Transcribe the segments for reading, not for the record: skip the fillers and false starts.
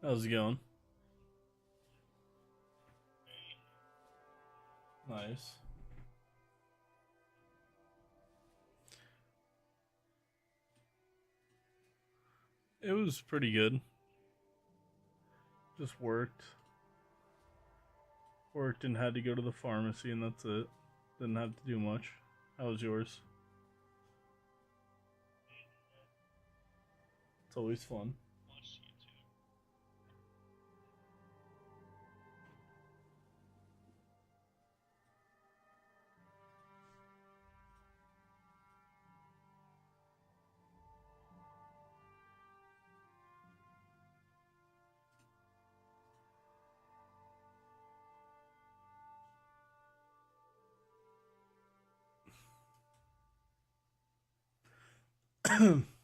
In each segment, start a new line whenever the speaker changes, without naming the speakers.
How's it going? Nice. It was pretty good. Just worked and had to go to the pharmacy, and that's it. Didn't have to do much. How was yours? It's always fun.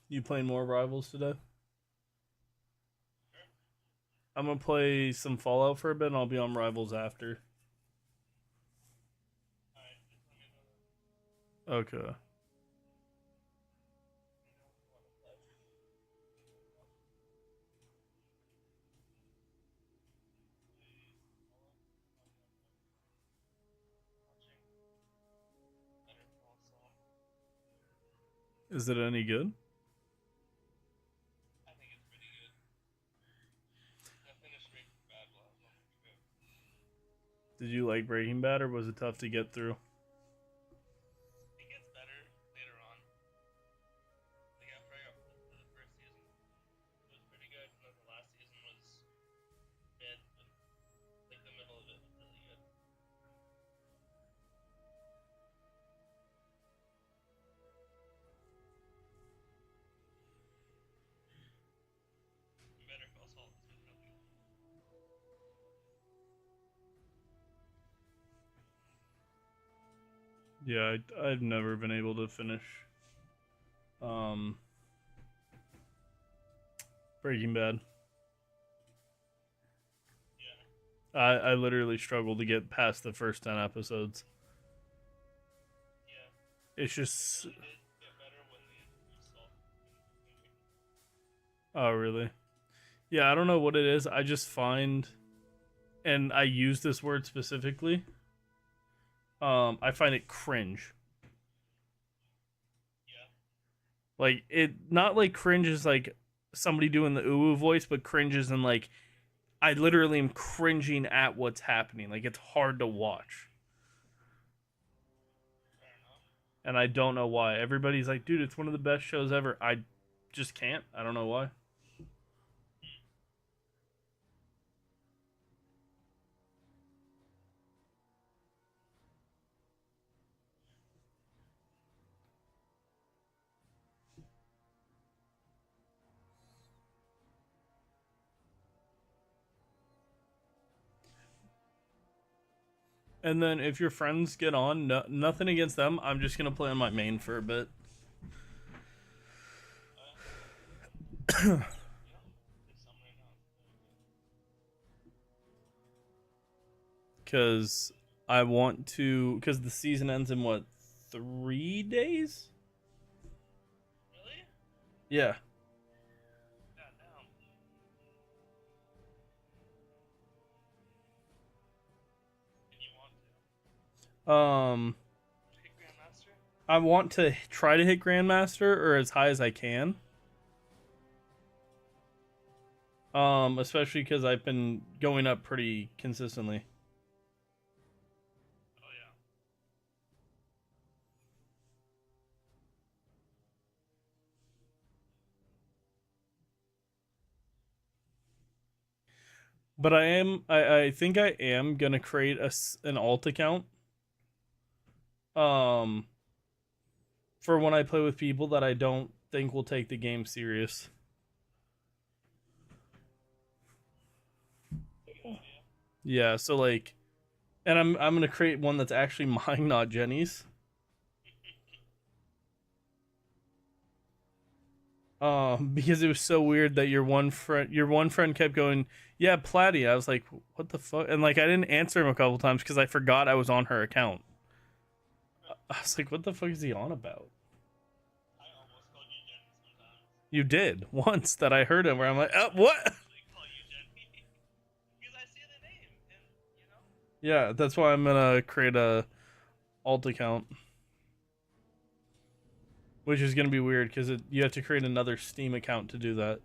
You playing more Rivals today? I'm gonna play some Fallout for a bit, and I'll be on Rivals after. Okay. Is it any good? Did you like Breaking Bad, or was it tough to get through? Yeah, I've never been able to finish um, Breaking Bad. I literally struggled to get past the first 10 episodes. It's just. Oh, really? Yeah, I don't know what it is. I just find. And I use this word specifically. I find it cringe. Like, not like cringe is like somebody doing the ooh voice, but cringe is in like I literally am cringing at what's happening. Like, it's hard to watch. And I don't know why. Everybody's like, dude, it's one of the best shows ever. I just can't. I don't know why. And then if your friends get on, nothing against them. I'm just gonna play on my main for a bit. Because I want to. Because the season ends in what, 3 days? Yeah. Um, I want to try to hit Grandmaster or as high as I can. Especially because I've been going up pretty consistently. But I think I am gonna create an alt account. Um, for when I play with people that I don't think will take the game serious. Yeah, so like, and I'm gonna create one that's actually mine, not Jenny's. Because it was so weird that your one friend kept going, yeah, Platty. I was like, what the fuck? And like, I didn't answer him a couple times because I forgot I was on her account. I was like, what the fuck is he on about? You did once that I heard him where I'm like, what? Yeah, that's why I'm gonna create a alt account, which is gonna be weird because you have to create another Steam account to do that.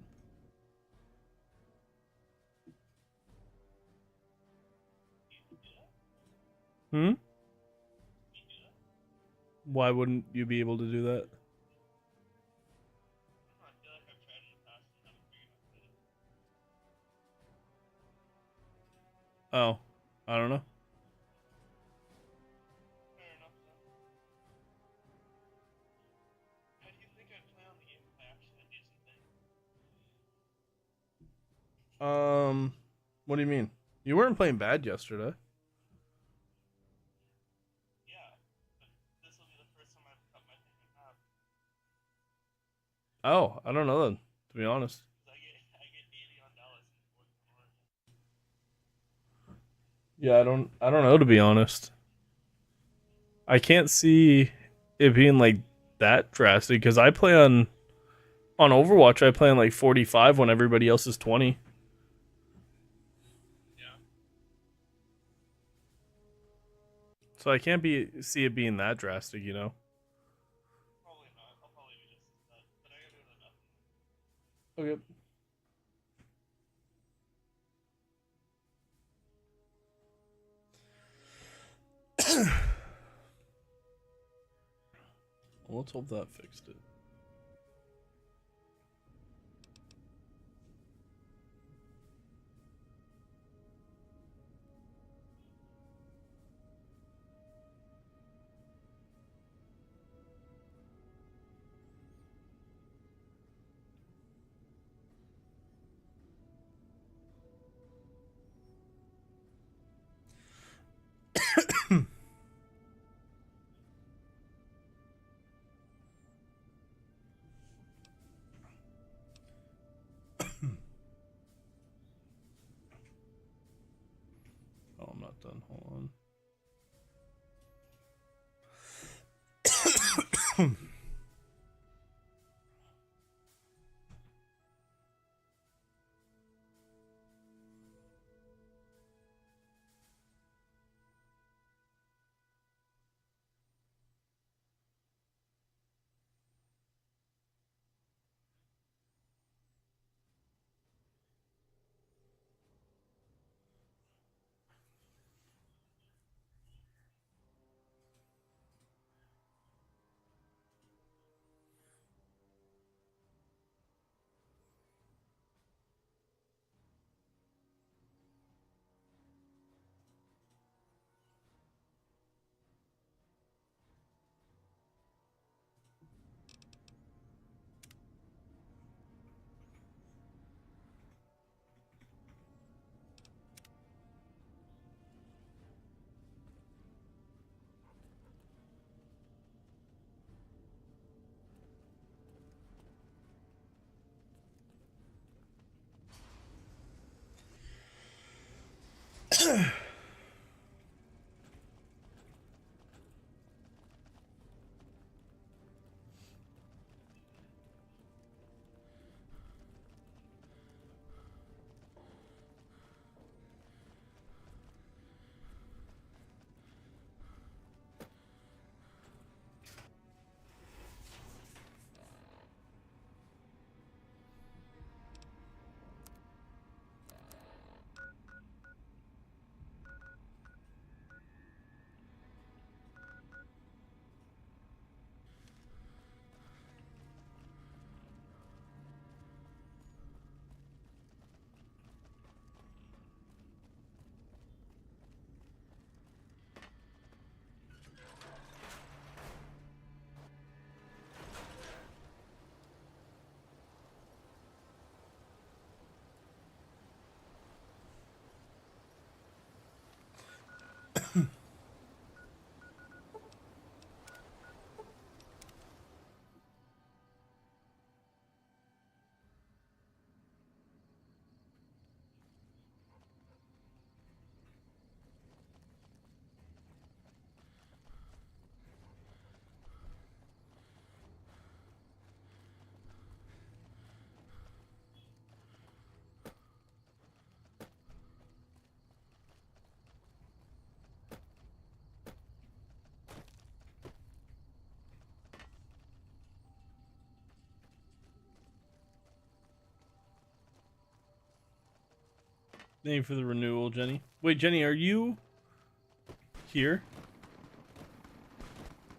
Hmm. Why wouldn't you be able to do that? Oh, I don't know. Um, what do you mean? You weren't playing bad yesterday. Oh, I don't know then, to be honest. Yeah, I don't know to be honest. I can't see it being like that drastic because I play on Overwatch. I play on like 45 when everybody else is 20. So I can't be see it being that drastic, you know. Okay. Well, let's hope that fixed it. Oh, I'm not done. Hold on. Thank you for the renewal, Jenny. Wait, Jenny, are you here?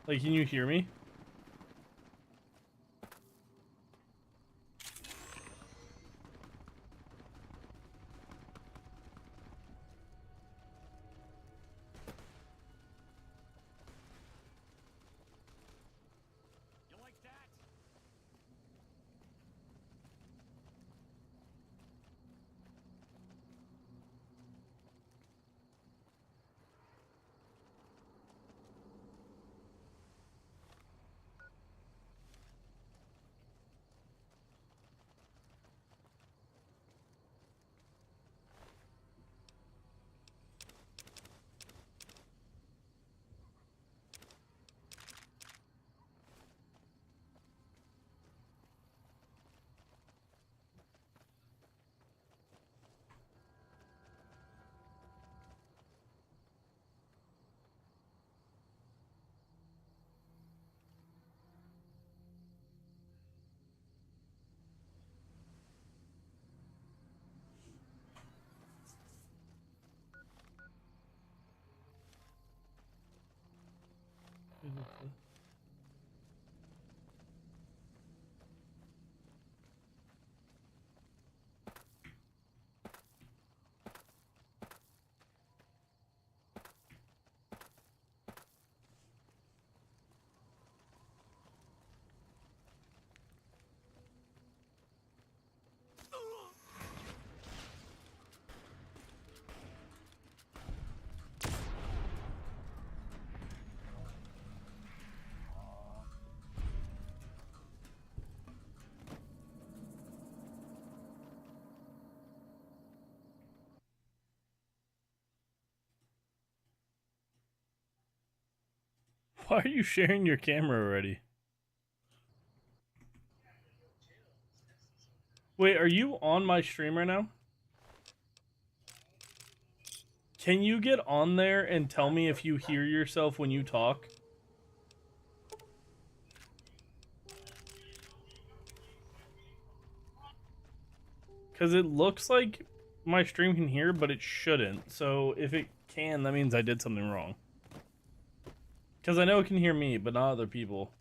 Like, can you hear me? Why are you sharing your camera already? Wait, are you on my stream right now? Can you get on there and tell me if you hear yourself when you talk? Because it looks like my stream can hear, but it shouldn't. So if it can, that means I did something wrong. Because I know it can hear me, but not other people.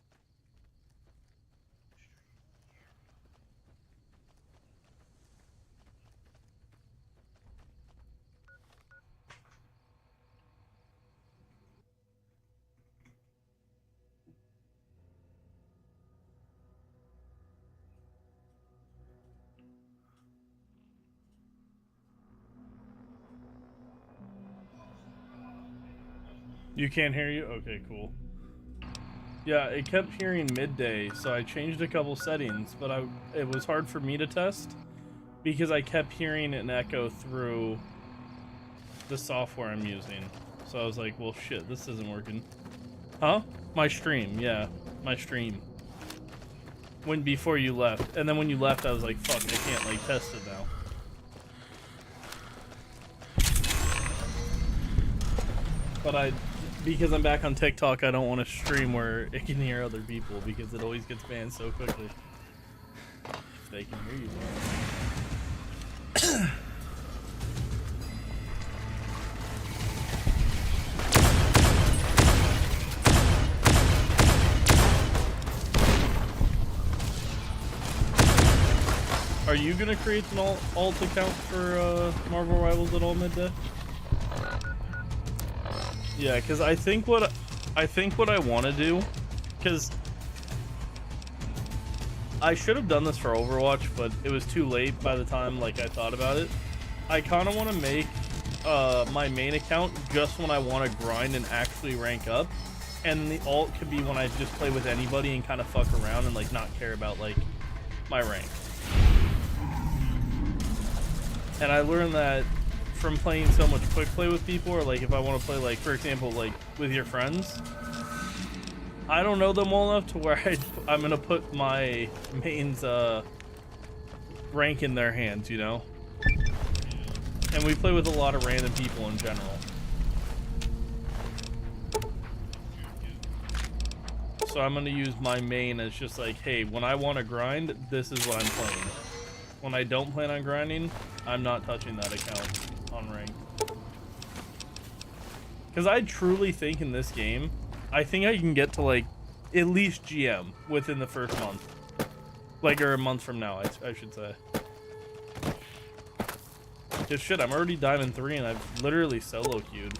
You can't hear you? Okay, cool. Yeah, it kept hearing midday, so I changed a couple settings, but it was hard for me to test because I kept hearing an echo through the software I'm using. So I was like, well, shit, this isn't working. Huh? My stream, yeah, my stream. When before you left, and then when you left, I was like, fuck, I can't like test it now. But because I'm back on TikTok, I don't want to stream where it can hear other people because it always gets banned so quickly. If they can hear you. Are you gonna create an alt account for Marvel Rivals at all midday? Yeah, because I think what I want to do, because I should have done this for Overwatch, but it was too late by the time like I thought about it. I kind of want to make my main account just when I want to grind and actually rank up, and the alt could be when I just play with anybody and kind of fuck around and like not care about like my rank. And I learned that from playing so much quick play with people, or like if I want to play like, for example, like with your friends, I don't know them well enough to where I'm gonna put my main's rank in their hands, you know? And we play with a lot of random people in general. So I'm gonna use my main as just like, hey, when I want to grind, this is what I'm playing. When I don't plan on grinding, I'm not touching that account. on ranked. Because I truly think in this game, I think I can get to like at least GM within the first month. Like, or a month from now, I should say. Because shit, I'm already Diamond 3 and I've literally solo queued.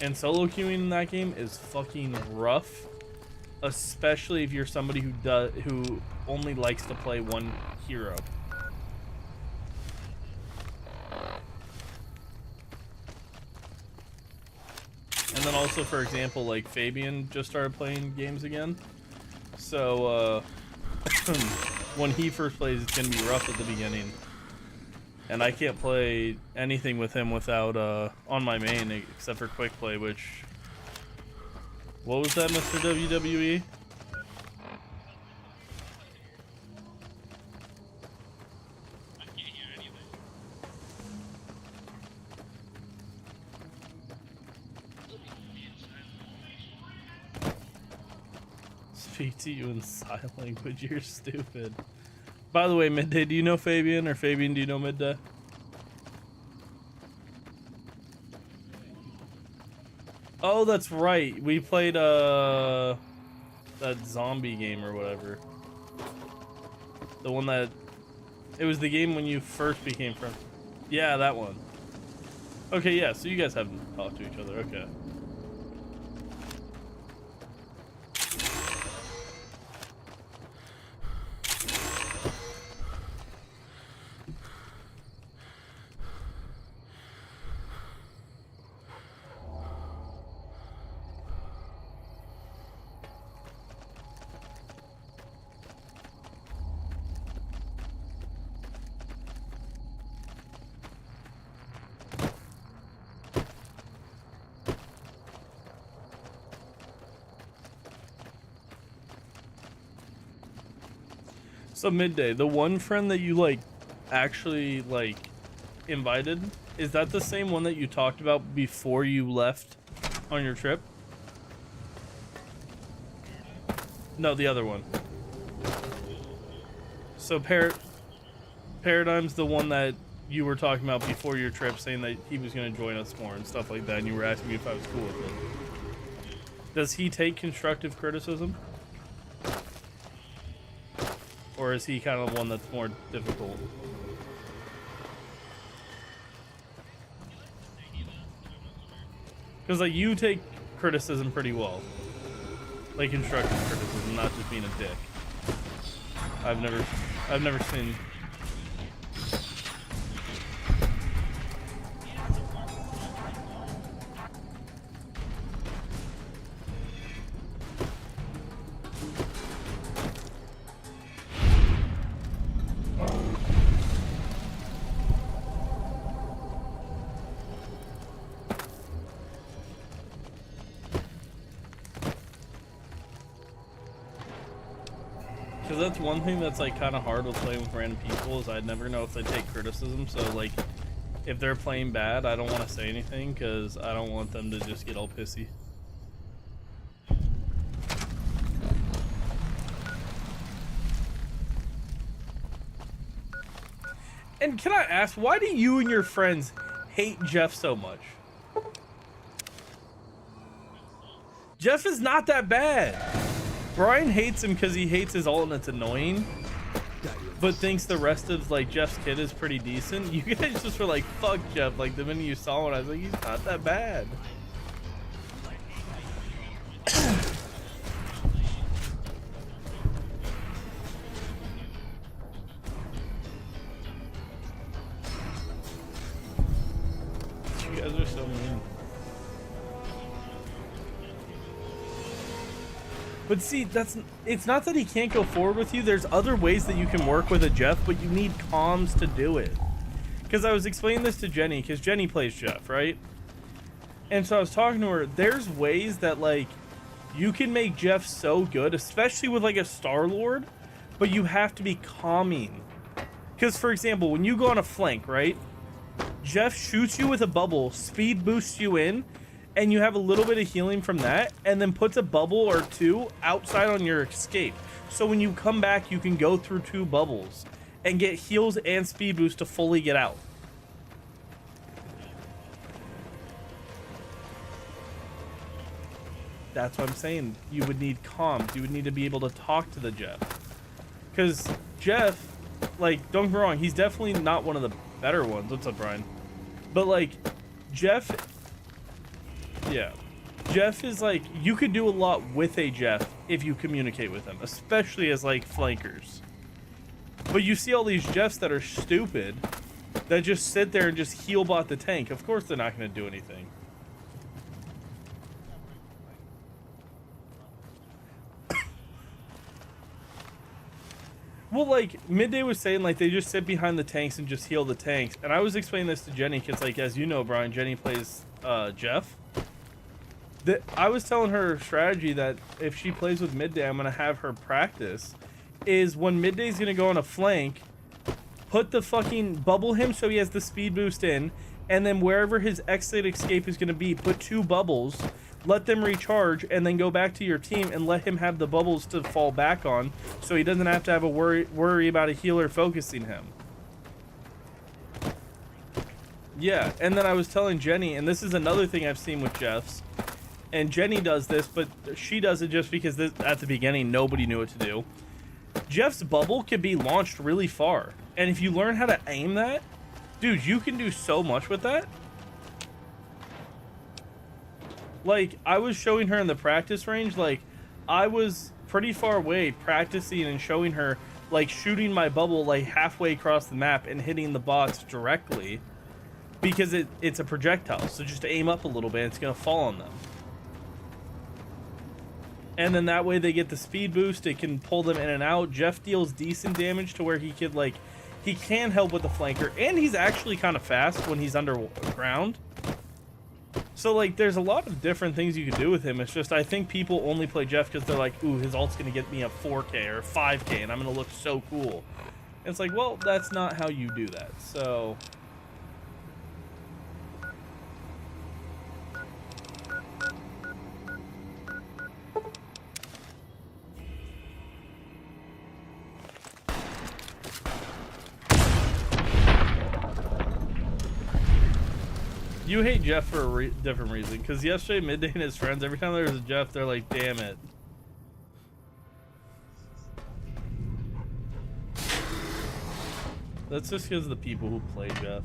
And solo queuing in that game is fucking rough. Especially if you're somebody who only likes to play one hero. And then also, for example, like Fabian just started playing games again. So, when he first plays, it's gonna be rough at the beginning. And I can't play anything with him without, on my main, except for quick play, which... What was that, Mr. WWE? Speak to you in sign language, you're stupid. By the way, Midday, do you know Fabian? Or Fabian, do you know Midday? Oh, that's right. We played, that zombie game or whatever. The one that... It was the game when you first became friends. Yeah, that one. Okay, yeah, so you guys haven't talked to each other. Okay. So Midday, the one friend that you like actually like invited, is that the same one that you talked about before you left on your trip? No, the other one. So Paradigm's the one that you were talking about before your trip, saying that he was going to join us more and stuff like that, and you were asking me if I was cool with it. Does he take constructive criticism? Or is he kind of one that's more difficult? Because like you take criticism pretty well, like constructive criticism, not just being a dick. I've never seen. Because that's one thing that's like kind of hard with playing with random people is I'd never know if they take criticism. So like, if they're playing bad, I don't want to say anything because I don't want them to just get all pissy. And can I ask, why do you and your friends hate Jeff so much? Jeff is not that bad. Brian hates him because he hates his ult and it's annoying, but thinks the rest of like Jeff's kit is pretty decent. You guys just were like, fuck Jeff. Like the minute you saw one, I was like, he's not that bad. You guys are so mean. But see, it's not that he can't go forward with you. There's other ways that you can work with a Jeff, but you need comms to do it. Because I was explaining this to Jenny, because Jenny plays Jeff, right? And so I was talking to her, there's ways that, like, you can make Jeff so good, especially with, like, a Star-Lord, but you have to be calming. Because, for example, when you go on a flank, right? Jeff shoots you with a bubble, speed boosts you in, and you have a little bit of healing from that, and then puts a bubble or two outside on your escape. So when you come back, you can go through 2 bubbles and get heals and speed boost to fully get out. That's what I'm saying. You would need comms. You would need to be able to talk to the Jeff. Because Jeff, like, don't get me wrong, he's definitely not one of the better ones. What's up, Brian? But, like, Jeff, yeah. Jeff is, like, you could do a lot with a Jeff if you communicate with him, especially as, like, flankers. But you see all these Jeffs that are stupid that just sit there and just heal bot the tank. Of course they're not going to do anything. Well, like, Midday was saying, like, they just sit behind the tanks and just heal the tanks. And I was explaining this to Jenny, because, like, as you know, Brian, Jenny plays Jeff. I was telling her strategy that if she plays with Midday, I'm going to have her practice, is when Midday's going to go on a flank, put the fucking bubble him so he has the speed boost in, and then wherever his exit escape is going to be, put 2 bubbles, let them recharge, and then go back to your team and let him have the bubbles to fall back on, so he doesn't have to have a worry about a healer focusing him. Yeah, and then I was telling Jenny, and this is another thing I've seen with Jeff's, and Jenny does this, but she does it just because at the beginning nobody knew what to do. Jeff's bubble can be launched really far, and if you learn how to aim that, dude, you can do so much with that. Like, I was showing her in the practice range, like, I was pretty far away practicing and showing her, like, shooting my bubble, like, halfway across the map and hitting the bots directly, because it's a projectile, so just aim up a little bit, it's gonna fall on them. And then that way they get the speed boost, it can pull them in and out. Jeff deals decent damage to where he could, like, he can help with the flanker, and he's actually kind of fast when he's underground. So, like, there's a lot of different things you can do with him. It's just, I think people only play Jeff because they're like, ooh, his ult's going to get me a 4K or 5K, and I'm going to look so cool. And it's like, well, that's not how you do that. So... You hate Jeff for a different reason, because yesterday, Midday and his friends, every time there was a Jeff, they're like, damn it. That's just because of the people who play Jeff.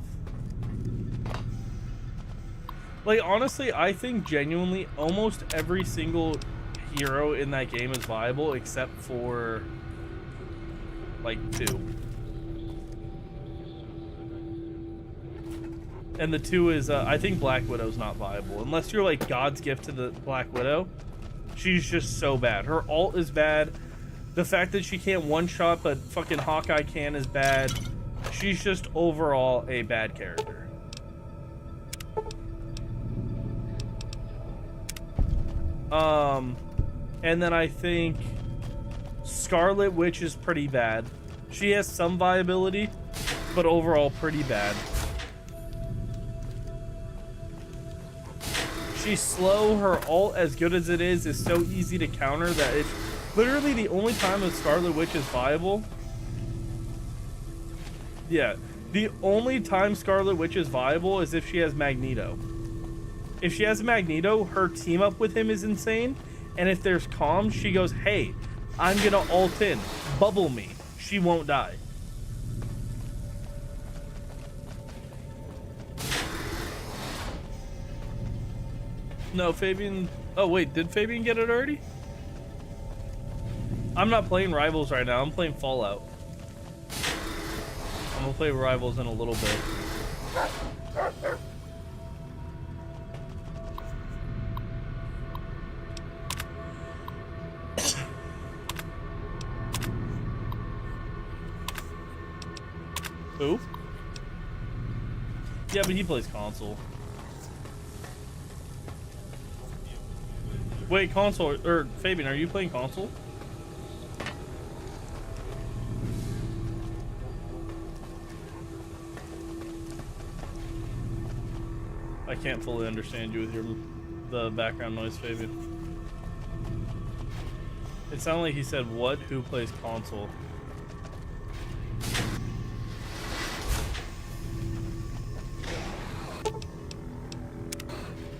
Like, honestly, I think genuinely almost every single hero in that game is viable, except for, like, 2. And the 2 is, I think Black Widow's not viable. Unless you're like God's gift to the Black Widow. She's just so bad. Her ult is bad. The fact that she can't one-shot, but fucking Hawkeye can is bad. She's just overall a bad character. And then I think Scarlet Witch is pretty bad. She has some viability, but overall pretty bad. She's slow, her ult, as good as it is so easy to counter that it's literally the only time a Scarlet Witch is viable. Yeah, the only time Scarlet Witch is viable is if she has Magneto. If she has Magneto, her team up with him is insane, and if there's comms, she goes, hey, I'm gonna ult in, bubble me, she won't die. No, Fabian... Oh, wait, did Fabian get it already? I'm not playing Rivals right now. I'm playing Fallout. I'm gonna play Rivals in a little bit. Who? Yeah, but he plays console. Wait, console, or Fabian, are you playing console? I can't fully understand you with your the background noise, Fabian. It sounded like he said, "What? Who plays console?"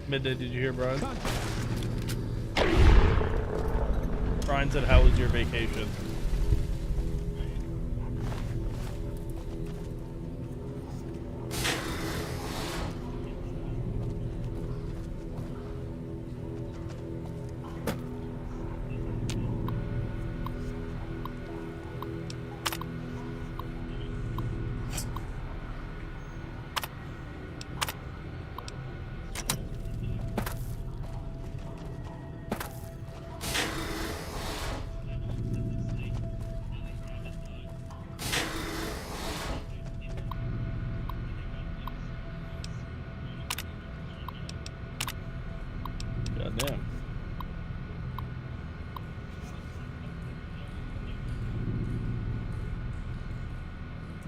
Midday, did you hear Brian? Brian said, "How was your vacation?" Goddamn.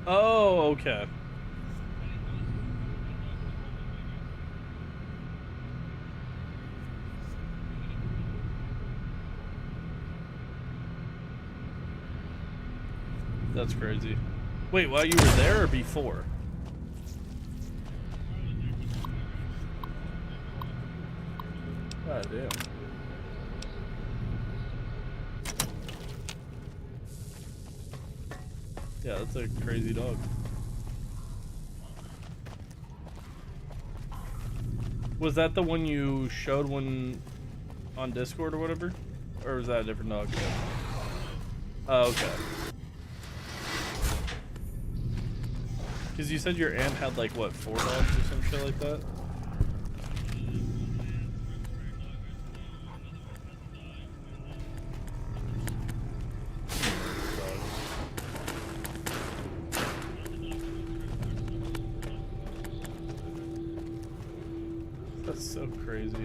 Oh, okay. That's crazy. Wait, while you were there or before? God damn. Yeah, that's a crazy dog. Was that the one you showed when on Discord or whatever? Or was that a different dog? Oh, okay. Because you said your aunt had like, what, 4 dogs or some shit like that? That's so crazy.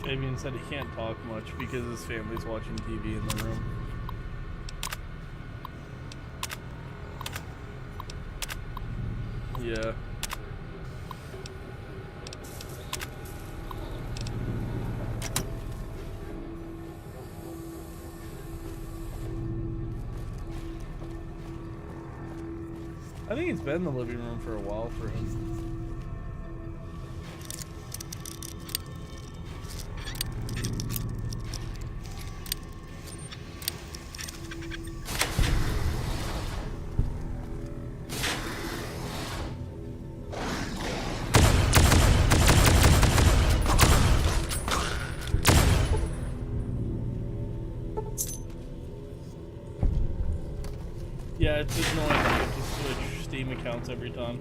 Fabian said he can't talk much because his family's watching TV in the room. Yeah. I think it's been in the living room for a while for him. Yeah, it's annoying to have to switch Steam accounts every time.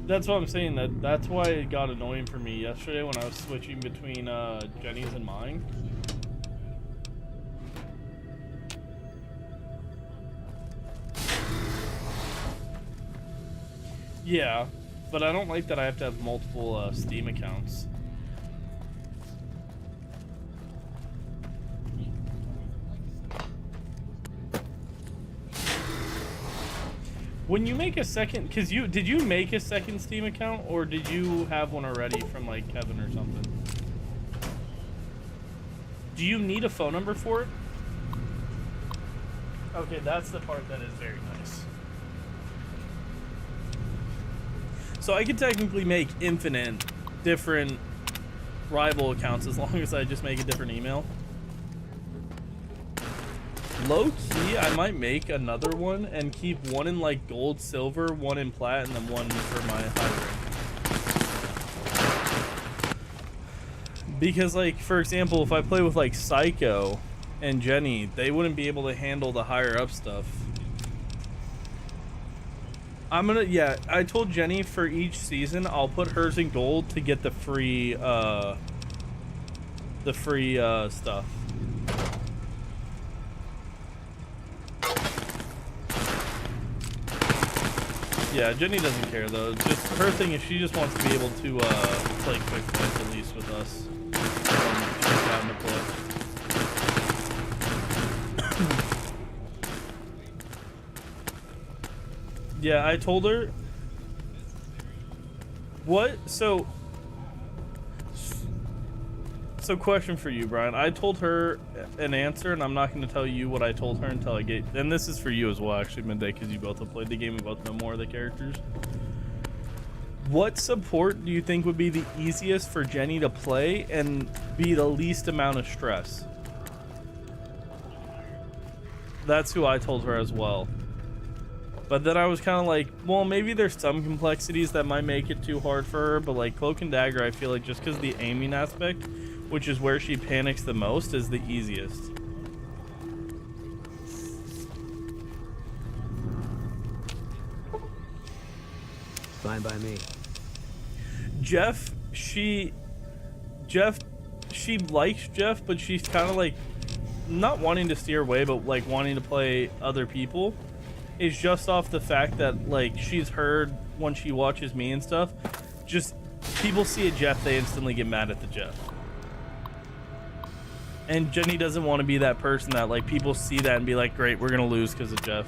That's what I'm saying. That's why it got annoying for me yesterday when I was switching between Jenny's and mine. Yeah, but I don't like that I have to have multiple Steam accounts. When you make a second, because did you make a second Steam account, or did you have one already from like Kevin or something? Do you need a phone number for it? Okay, that's the part that is very nice. So I could technically make infinite different rival accounts as long as I just make a different email. Low key, I might make another one and keep one in like gold, silver, one in plat, and then one for my high rank. Because like, for example, if I play with like Psycho and Jenny, they wouldn't be able to handle the higher up stuff. I told Jenny for each season, I'll put hers in gold to get the free stuff. Yeah, Jenny doesn't care though. Just her thing is she just wants to be able to play quick points at least with us. Down to play. Yeah, I told her. What? So question for you, Brian. I told her an answer, and I'm not going to tell you what I told her until I get... And this is for you as well, actually, Midday, because you both have played the game. We both know more of the characters. What support do you think would be the easiest for Jenny to play and be the least amount of stress? That's who I told her as well. But then I was kind of like, well, maybe there's some complexities that might make it too hard for her, but like Cloak and Dagger, I feel like just because the aiming aspect, which is where she panics the most, is the easiest.
Fine by me.
Jeff, she likes Jeff, but she's kind of like not wanting to steer away, but like wanting to play other people. Is just off the fact that like she's heard when she watches me and stuff, just people see a Jeff, they instantly get mad at the Jeff. And Jenny doesn't want to be that person that like people see that and be like, great, we're gonna lose because of Jeff.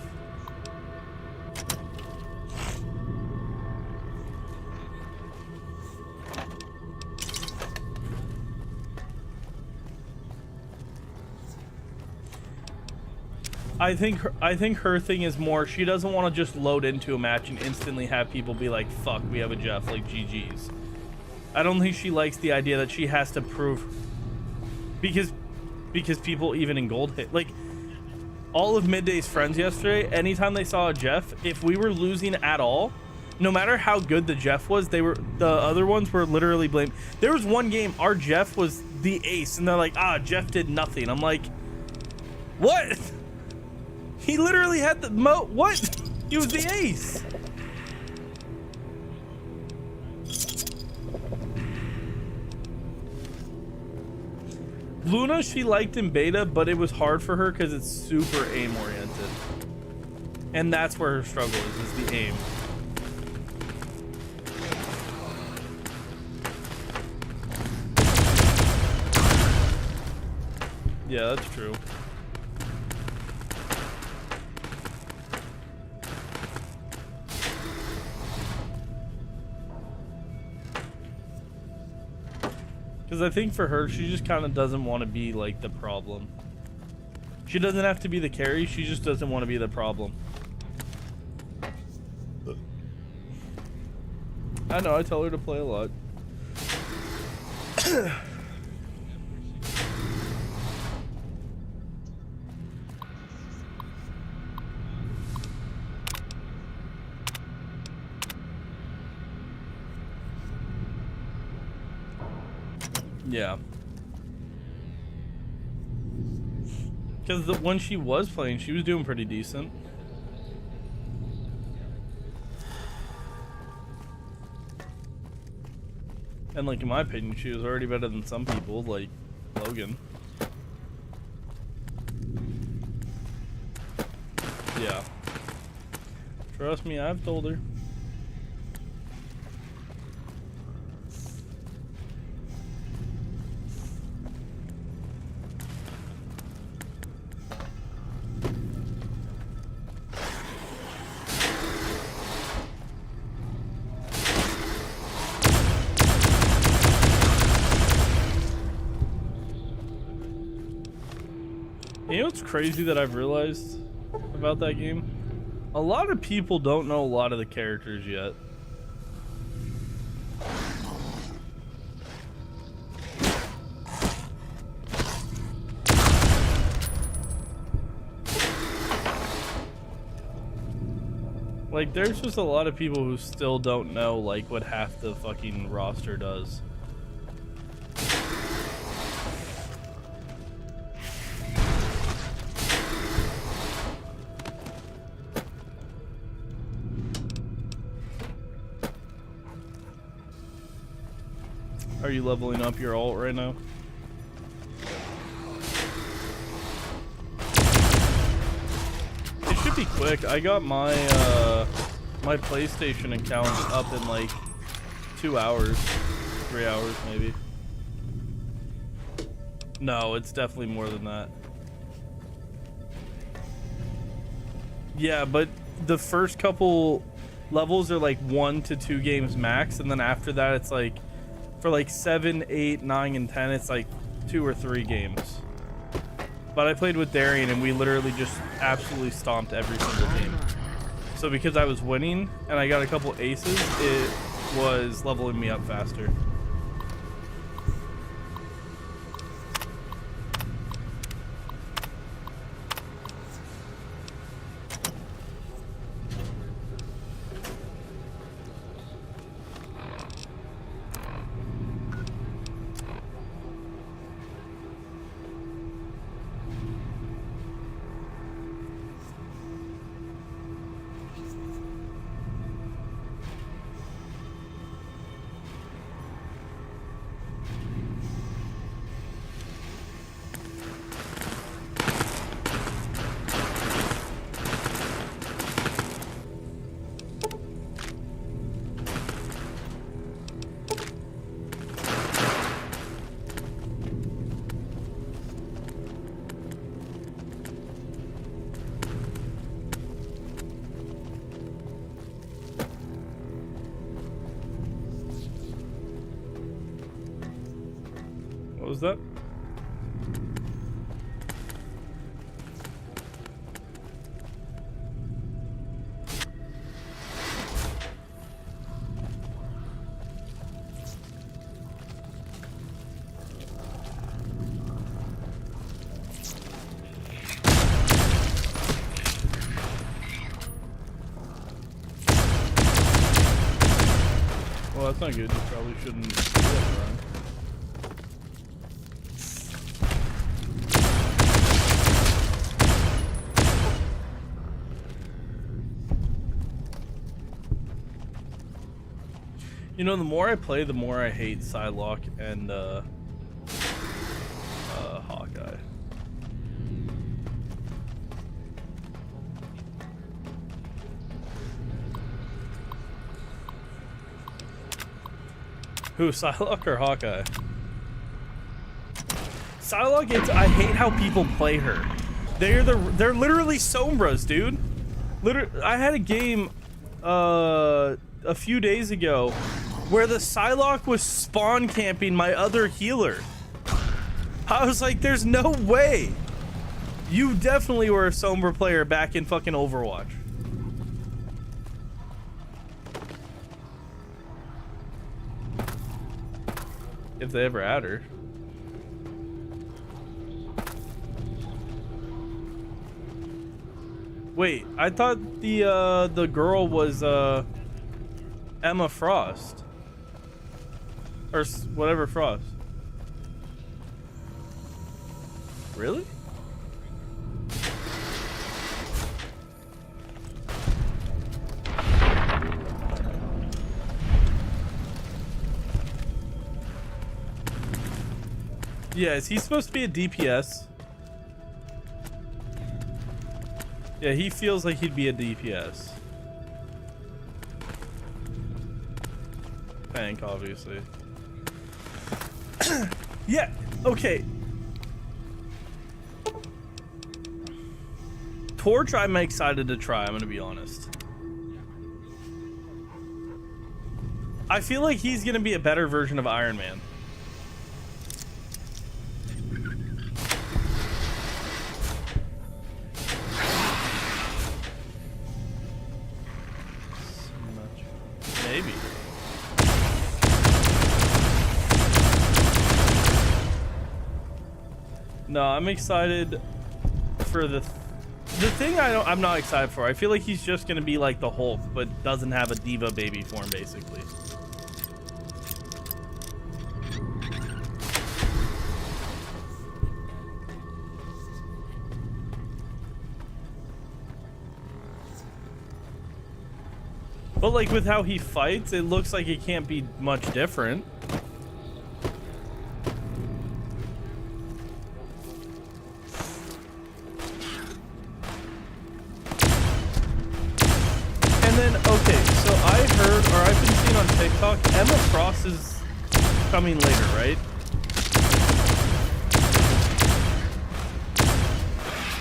I think her thing is more she doesn't want to just load into a match and instantly have people be like, fuck, we have a Jeff, like GG's. I don't think she likes the idea that she has to prove, because people even in gold hit, like all of Midday's friends yesterday, anytime they saw a Jeff, if we were losing at all, no matter how good the Jeff was, the other ones were literally blamed. There was one game our Jeff was the ace and they're like, Jeff did nothing. I'm like, what? He literally had the what? He was the ace. Luna, she liked in beta, but it was hard for her because it's super aim oriented. And that's where her struggle is the aim. Yeah, that's true. Because I think for her, she just kind of doesn't want to be like the problem. She doesn't have to be the carry, she just doesn't want to be the problem. I know, I tell her to play a lot. Yeah. Because when she was playing, she was doing pretty decent. And like in my opinion, she was already better than some people, like Logan. Yeah. Trust me, I've told her. You know what's crazy that I've realized about that game? A lot of people don't know a lot of the characters yet. Like, there's just a lot of people who still don't know, like, what half the fucking roster does. Are you leveling up your ult right now? It should be quick. I got my my PlayStation account up in like 2 hours, 3 hours maybe. No, it's definitely more than that. Yeah, but the first couple levels are like 1 to 2 games max, and then after that it's like for like 7, 8, 9, and 10 it's like 2 or 3 games. But I played with Darian and we literally just absolutely stomped every single game. So because I was winning and I got a couple aces, it was leveling me up faster. What was that? Well, that's not good. You probably shouldn't do that, Brian. You know, the more I play, the more I hate Psylocke and Hawkeye. Who, Psylocke or Hawkeye? Psylocke, I hate how people play her. They're literally Sombras, dude. I had a game a few days ago where the Psylocke was spawn camping my other healer. I was like, there's no way. You definitely were a Sombra player back in fucking Overwatch. If they ever add her. Wait, I thought the girl was Emma Frost. Or whatever Frost. Really? Yeah, is he supposed to be a DPS? Yeah, he feels like he'd be a DPS. Tank, obviously. Yeah, okay. Torch, I'm excited to try, I'm gonna be honest. I feel like he's gonna be a better version of Iron Man. No, I'm excited for the thing I'm not excited for. I feel like he's just gonna be like the Hulk, but doesn't have a diva baby form, basically. But like with how he fights, it looks like it can't be much different. And then, okay, so I heard, or I've been seeing on TikTok, Emma Frost is coming later, right?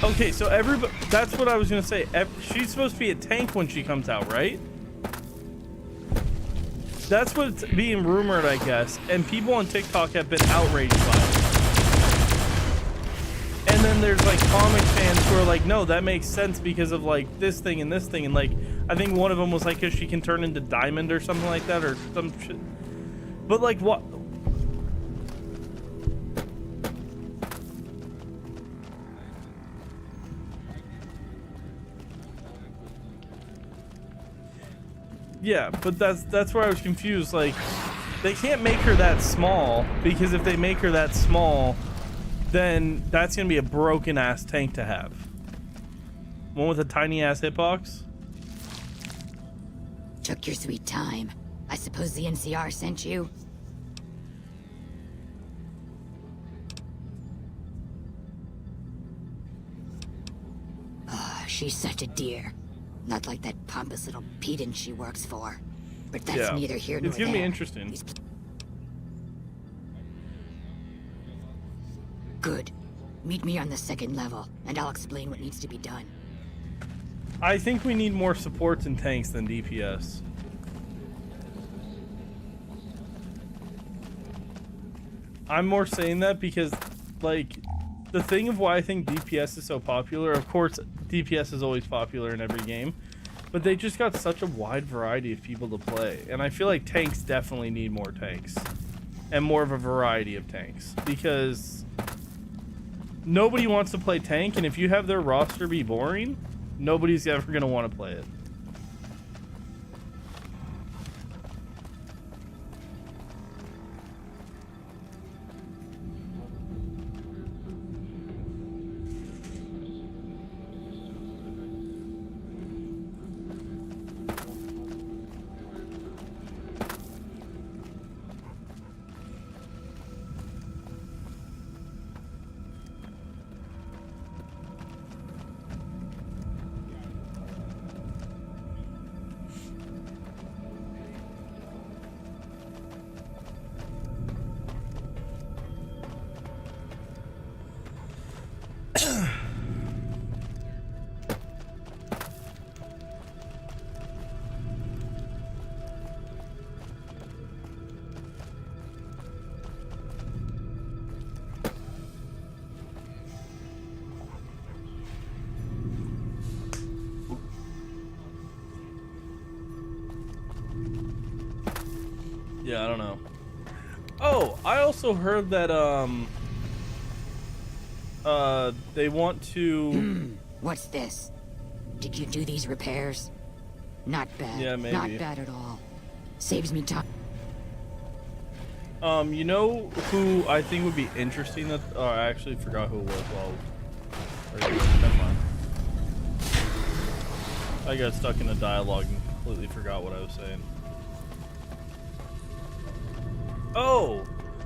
Okay, so everybody, that's what I was gonna say. She's supposed to be a tank when she comes out, right? That's what's being rumored, I guess. And people on TikTok have been outraged by it. And then there's like comic fans who are like, no, that makes sense because of like this thing and this thing. And like, I think one of them was like, because she can turn into Diamond or something like that, or some shit. But like, what? Yeah, but that's where I was confused. Like, they can't make her that small, because if they make her that small, then that's gonna be a broken ass tank to have. One with a tiny ass hitbox.
Took your sweet time. I suppose the NCR sent you? Oh, she's such a dear. Not like that pompous little pedant she works for. But that's neither here nor there.
It's gonna be interesting.
Good. Meet me on the second level, and I'll explain what needs to be done.
I think we need more supports and tanks than DPS. I'm more saying that because, like, the thing of why I think DPS is so popular, of course, DPS is always popular in every game, but they just got such a wide variety of people to play. And I feel like tanks definitely need more tanks. And more of a variety of tanks. Because nobody wants to play tank, and if you have their roster be boring, nobody's ever going to want to play it. Yeah, I don't know. Oh, I also heard that they want to
What's this? Did you do these repairs? Not bad.
Yeah, maybe.
Not bad at all. Saves me time.
you know who I think would be interesting that I actually forgot who it was. Well, never mind. I got stuck in a dialogue and completely forgot what I was saying. Oh,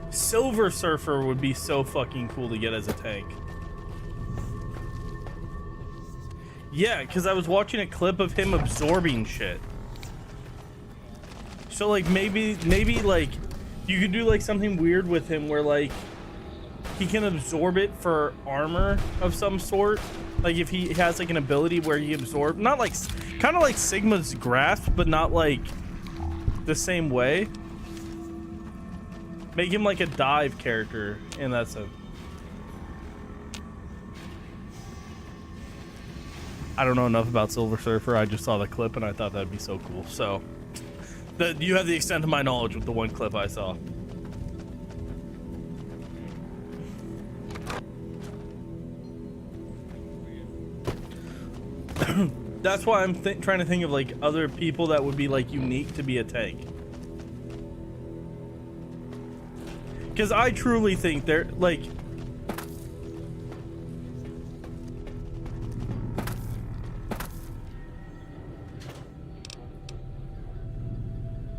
Silver Surfer would be so fucking cool to get as a tank. Yeah, because I was watching a clip of him absorbing shit. So like maybe like you could do like something weird with him where like he can absorb it for armor of some sort. Like if he has like an ability where he absorbs, not like, kind of like Sigma's grasp, but not like the same way. Make him like a dive character in that sense. I don't know enough about Silver Surfer. I just saw the clip and I thought that'd be so cool. So, you have the extent of my knowledge with the one clip I saw. That's why I'm trying to think of like other people that would be like unique to be a tank. Because I truly think they're like...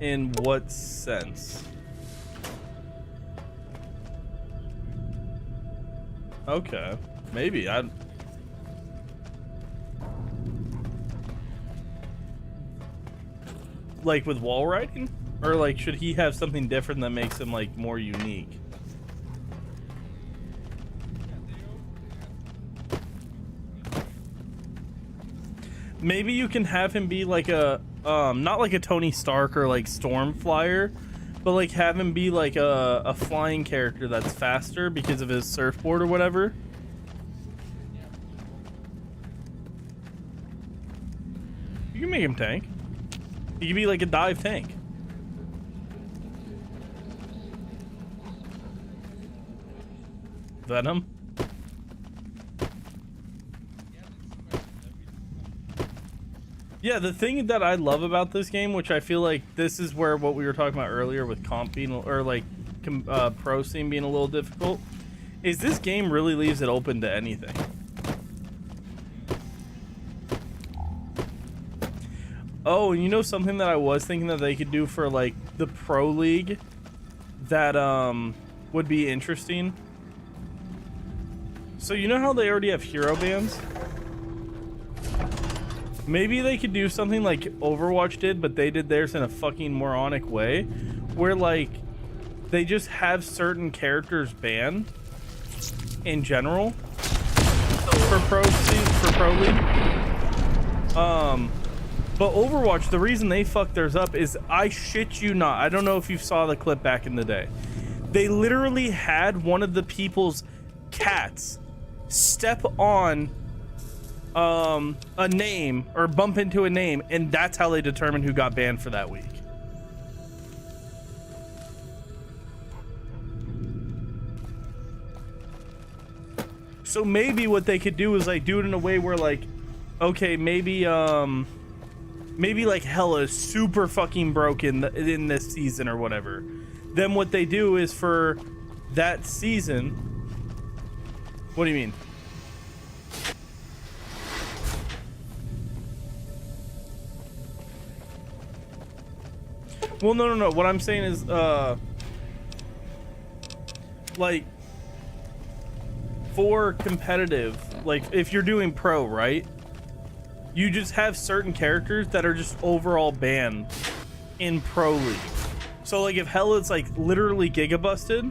In what sense? Okay, maybe. Like with wall riding? Or like should he have something different that makes him like more unique? Maybe you can have him be like a not like a Tony Stark or like Storm Flyer, but like have him be like a flying character that's faster because of his surfboard or whatever. You can make him tank. He can be like a dive tank. Venom. Yeah, the thing that I love about this game, which I feel like this is where what we were talking about earlier with comp being, or like pro scene being a little difficult, is this game really leaves it open to anything. Oh, and you know something that I was thinking that they could do for like the pro league that would be interesting? So you know how they already have hero bands? Maybe they could do something like Overwatch did, but they did theirs in a fucking moronic way, where like they just have certain characters banned in general for pro league. But Overwatch, the reason they fucked theirs up is, I shit you not, I don't know if you saw the clip back in the day. They literally had one of the people's cats step on a name or bump into a name, and that's how they determined who got banned for that week. So maybe what they could do is like do it in a way where like, okay, maybe like Hella is super fucking broken in this season or whatever. Then what they do is for that season. What do you mean? Well, no. What I'm saying is, like, for competitive, like, if you're doing pro, right? You just have certain characters that are just overall banned in pro league. So, like, if Hella's, like, literally giga busted,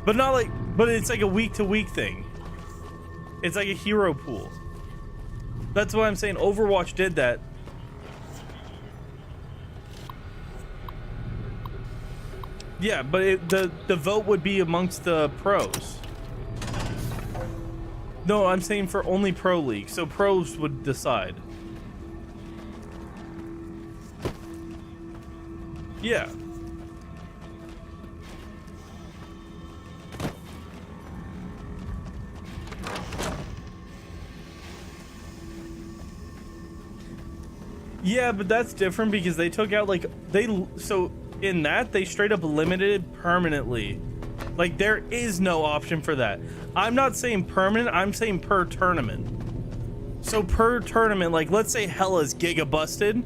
but not like, but it's like a week-to-week thing. It's like a hero pool. That's why I'm saying Overwatch did that. Yeah, but the vote would be amongst the pros. No, I'm saying for only pro league, so pros would decide. Yeah. Yeah, but that's different because they took out like so in that they straight up limited permanently. Like there is no option for that. I'm not saying permanent, I'm saying per tournament. So per tournament, like let's say Hella's giga busted.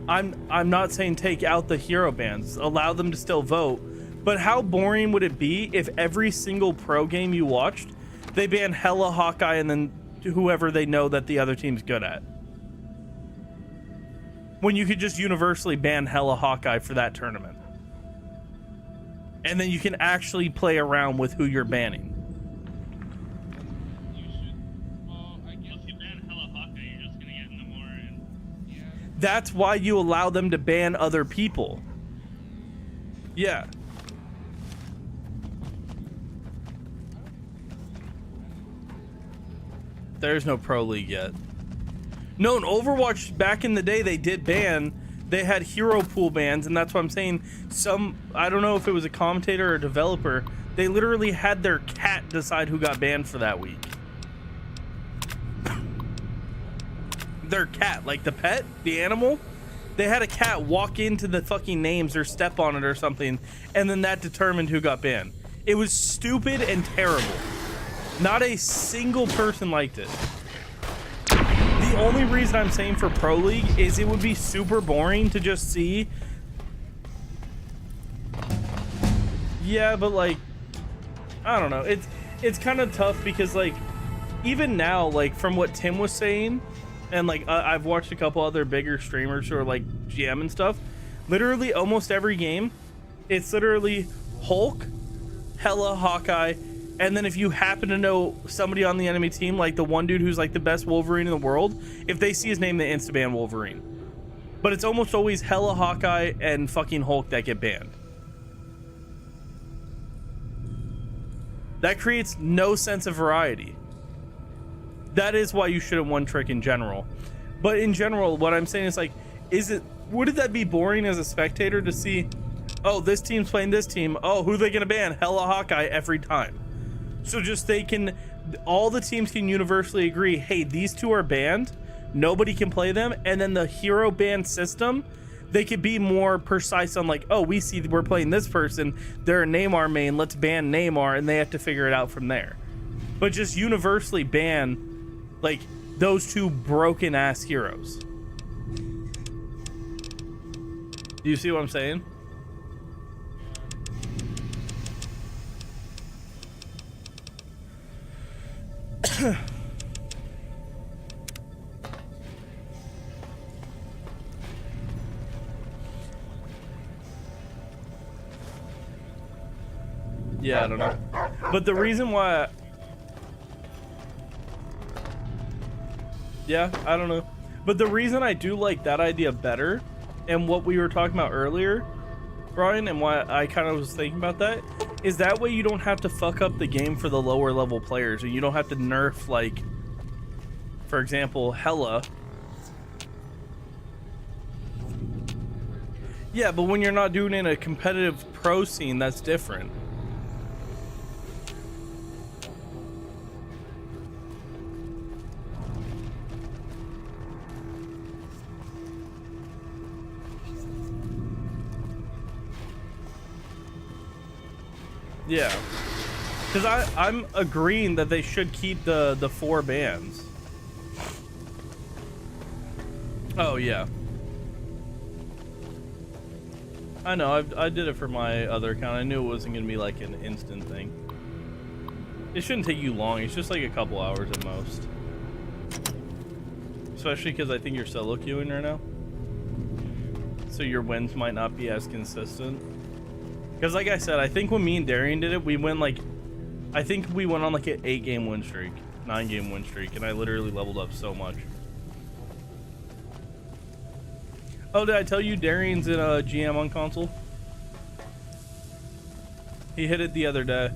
I'm not saying take out the hero bans, allow them to still vote. But how boring would it be if every single pro game you watched, they ban Hella, Hawkeye, and then whoever they know that the other team's good at? When you could just universally ban Hella, Hawkeye for that tournament. And then you can actually play around with who you're banning. That's why you allow them to ban other people. Yeah. There's no pro league yet. No, in Overwatch back in the day they did ban. They had hero pool bans, and that's what I'm saying. I don't know if it was a commentator or a developer They literally had their cat decide who got banned for that week. Their cat, like the pet, the animal, they had a cat walk into the fucking names or step on it or something, and then that determined who got banned. It was stupid and terrible. Not a single person liked it. The only reason I'm saying for Pro League is it would be super boring to just see. Yeah, but like, I don't know. It's kind of tough because like, even now, like from what Tim was saying, and like I've watched a couple other bigger streamers who are like GM and stuff. Literally almost every game, it's literally Hulk, Hela, Hawkeye, and then if you happen to know somebody on the enemy team, like the one dude who's like the best Wolverine in the world, if they see his name, they insta-ban Wolverine. But it's almost always Hela, Hawkeye, and fucking Hulk that get banned. That creates no sense of variety. That is why you shouldn't one trick in general. But in general, what I'm saying is like, would that be boring as a spectator to see, oh, this team's playing this team, oh, who are they gonna ban? Hela, Hawkeye every time. So just all the teams can universally agree, hey, these two are banned, nobody can play them, and then the hero ban system, they could be more precise on like, oh, we see we're playing this person, they're a Neymar main, let's ban Neymar, and they have to figure it out from there. But just universally ban like those two broken ass heroes. Do you see what I'm saying? Yeah, I don't know. But the reason why yeah, I don't know. But the reason I do like that idea better, and what we were talking about earlier, Brian, and why I kind of was thinking about that, is that way you don't have to fuck up the game for the lower level players, or you don't have to nerf, like, for example, Hela. Yeah, but when you're not doing it in a competitive pro scene, that's different. Yeah, because I'm agreeing that they should keep the 4 bans. Oh yeah, I know. I did it for my other account. I knew it wasn't gonna be like an instant thing. It shouldn't take you long. It's just like a couple hours at most. Especially because I think you're solo queuing right now, so your wins might not be as consistent. Because like I said, I think when me and Darian did it, we went like, I think we went on like an 8-game win streak, 9-game win streak, and I literally leveled up so much. Oh, did I tell you Darian's in a GM on console? He hit it the other day.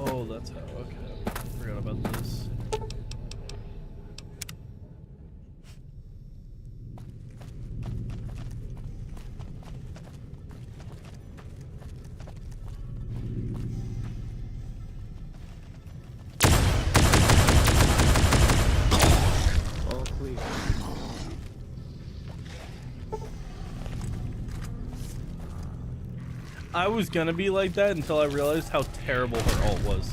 Oh, that's how. Okay, forgot about this.
All clear.
I was gonna be like that until I realized how terrible her ult was.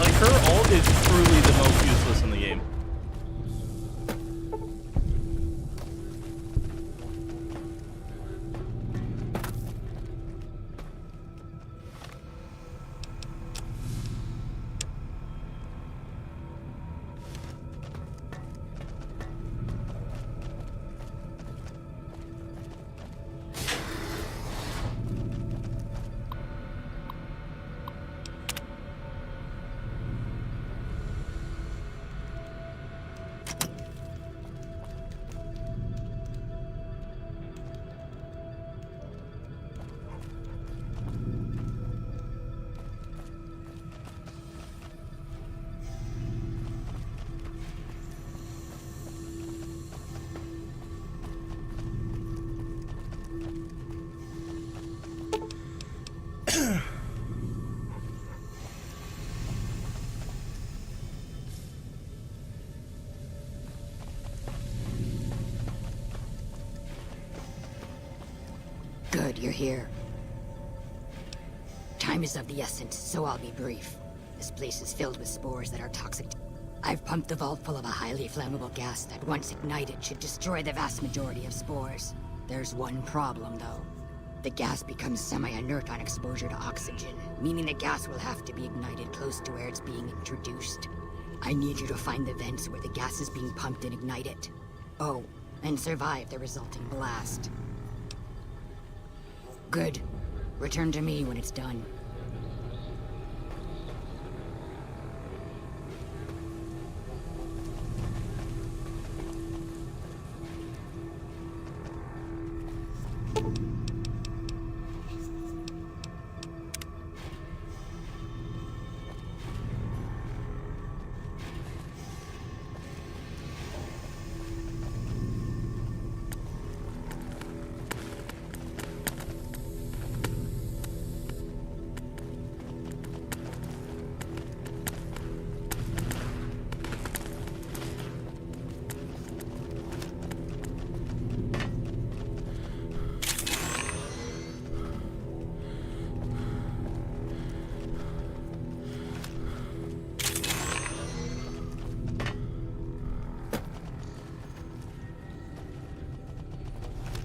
Like, her ult is truly the most useless in the game.
you're here. Time is of the essence, so I'll be brief. This place is filled with spores that are toxic. I've pumped the vault full of a highly flammable gas that, once ignited, should destroy the vast majority of spores. There's one problem, though. The gas becomes semi-inert on exposure to oxygen, meaning the gas will have to be ignited close to where it's being introduced. I need you to find the vents where the gas is being pumped and ignite it. Oh, and survive the resulting blast. Good. Return to me when it's done.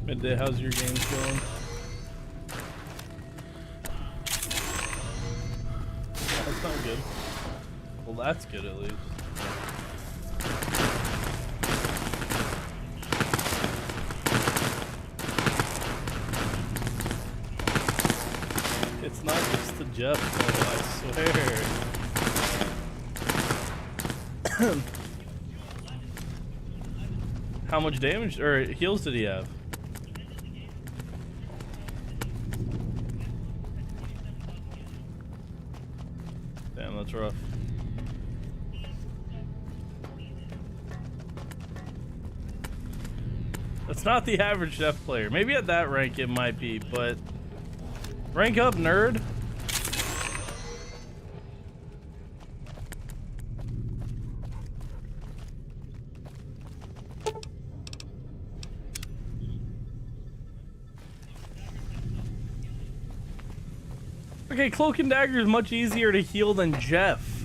Midday, how's your games going? That's not good. Well, that's good at least. It's not just the Jeff, though, I swear. How much damage or heals did he have? Damn, that's rough. That's not the average Jeff player. Maybe at that rank it might be, but rank up, nerd. Okay, Cloak and Dagger is much easier to heal than Jeff.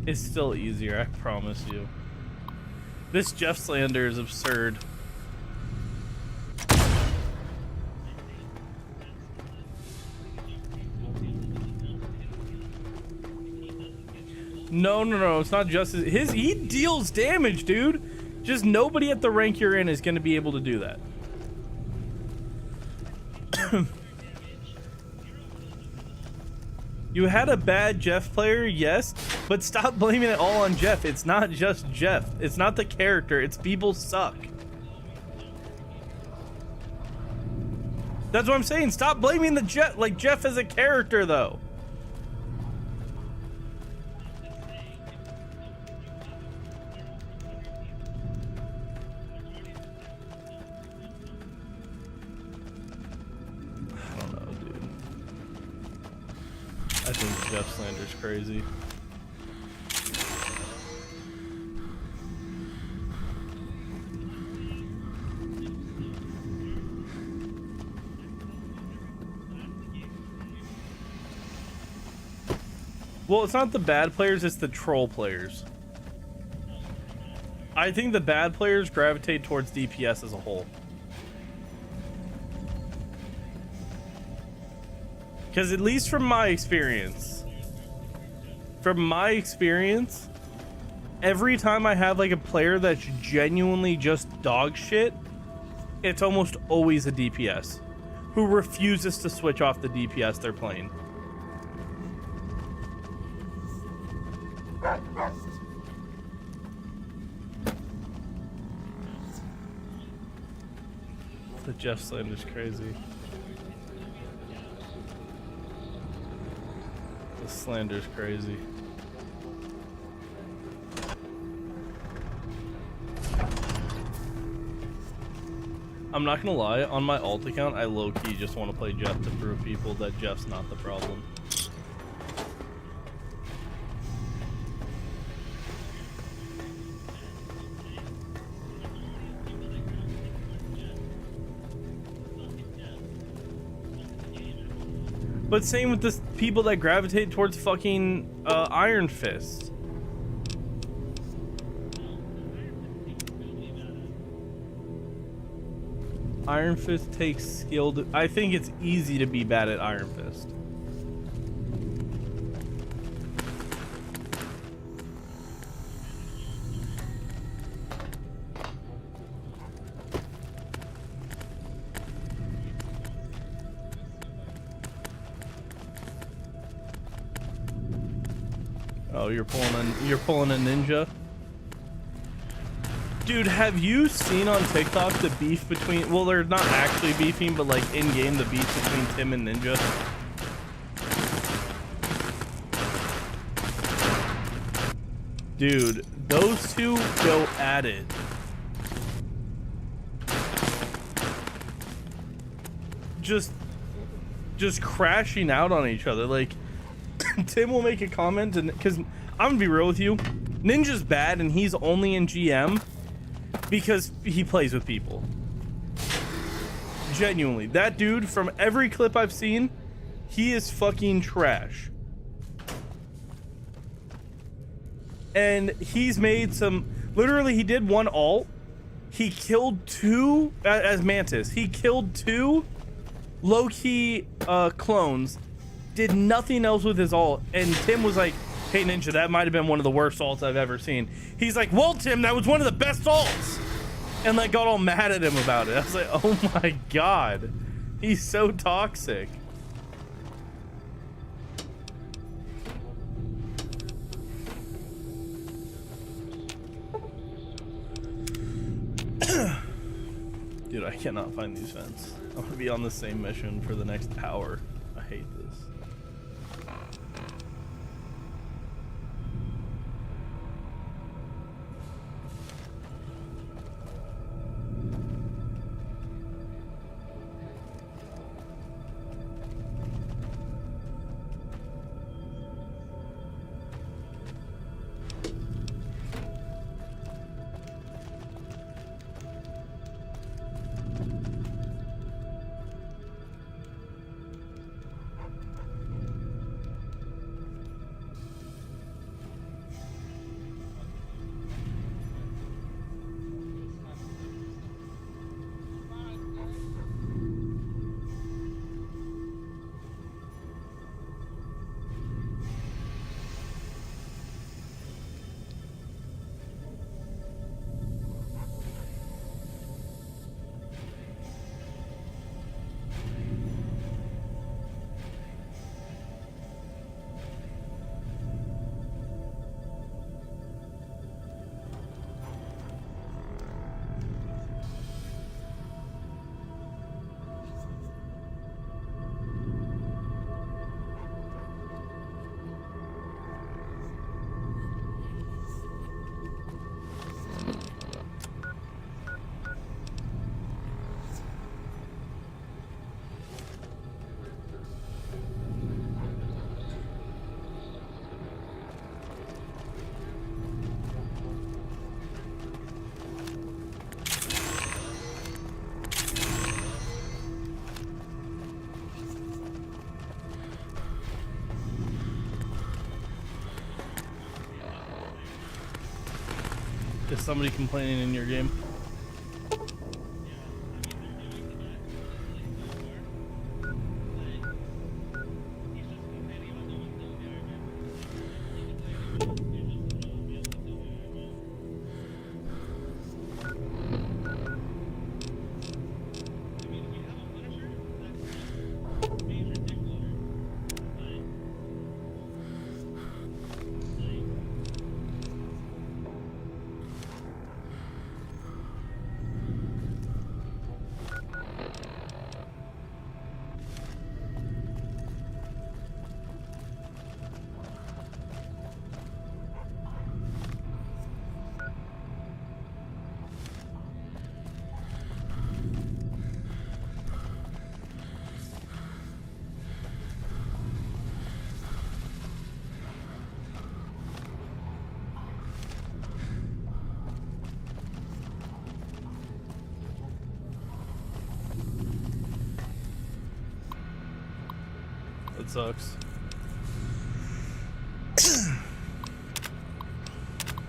It's still easier, I promise you. This Jeff slander is absurd. No, it's not just he deals damage, dude. Just nobody at the rank you're in is gonna be able to do that. You had a bad Jeff player, yes, but stop blaming it all on Jeff. It's not just Jeff. It's not the character. It's people suck. That's what I'm saying. Stop blaming the Jeff, like Jeff as a character, though. I think Jeff slander's crazy. Well, it's not the bad players, it's the troll players. I think the bad players gravitate towards DPS as a whole. Because at least from my experience, every time I have like a player that's genuinely just dog shit, it's almost always a DPS who refuses to switch off the DPS they're playing. The Jeff slander's crazy. The slander's crazy. I'm not gonna lie, on my alt account, I low-key just want to play Jeff to prove people that Jeff's not the problem. But same with the people that gravitate towards fucking Iron Fist. Iron Fist takes skill to, I think it's easy to be bad at Iron Fist. Oh, you're pulling a ninja? Dude, have you seen on TikTok the beef between, well, they're not actually beefing, but like in game, the beef between Tim and Ninja? Dude, those two go at it. Just crashing out on each other. Like, Tim will make a comment, and because I'm gonna be real with you, Ninja's bad and he's only in GM because he plays with people. Genuinely, that dude, from every clip I've seen, he is fucking trash. And he's made some, literally he did one ult, he killed two, as Mantis, he killed two low-key clones, did nothing else with his ult, and Tim was like, hey Ninja, that might have been one of the worst ults I've ever seen. He's like, well Tim, that was one of the best ults, and like got all mad at him about it. I was like, oh my god, he's so toxic. Dude, I cannot find these vents. I'm gonna be on the same mission for the next hour. I hate this. Is somebody complaining in your game? That sucks.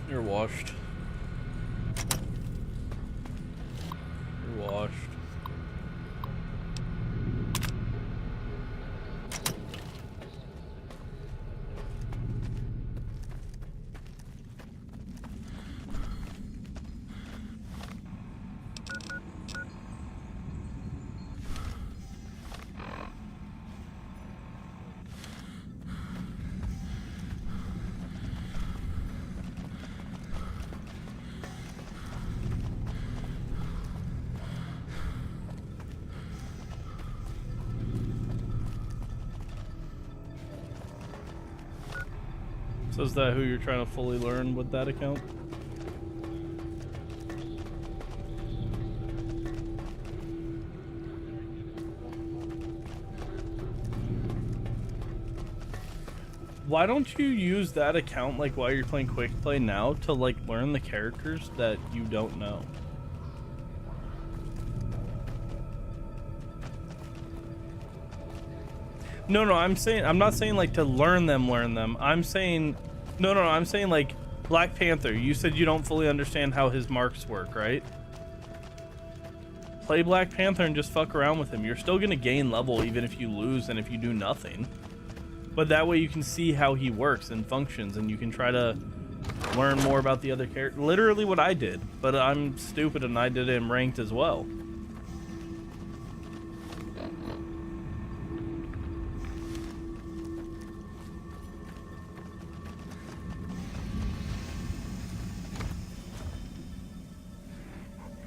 You're washed. You're washed. So is that who you're trying to fully learn with that account? Why don't you use that account like while you're playing quick play now to like learn the characters that you don't know? No, I'm not saying like to learn them. I'm saying I'm saying like Black Panther. You said you don't fully understand how his marks work, right? Play Black Panther and just fuck around with him. You're still gonna gain level even if you lose and if you do nothing. But that way you can see how he works and functions, and you can try to learn more about the other character. Literally what I did, but I'm stupid and I did it in ranked as well.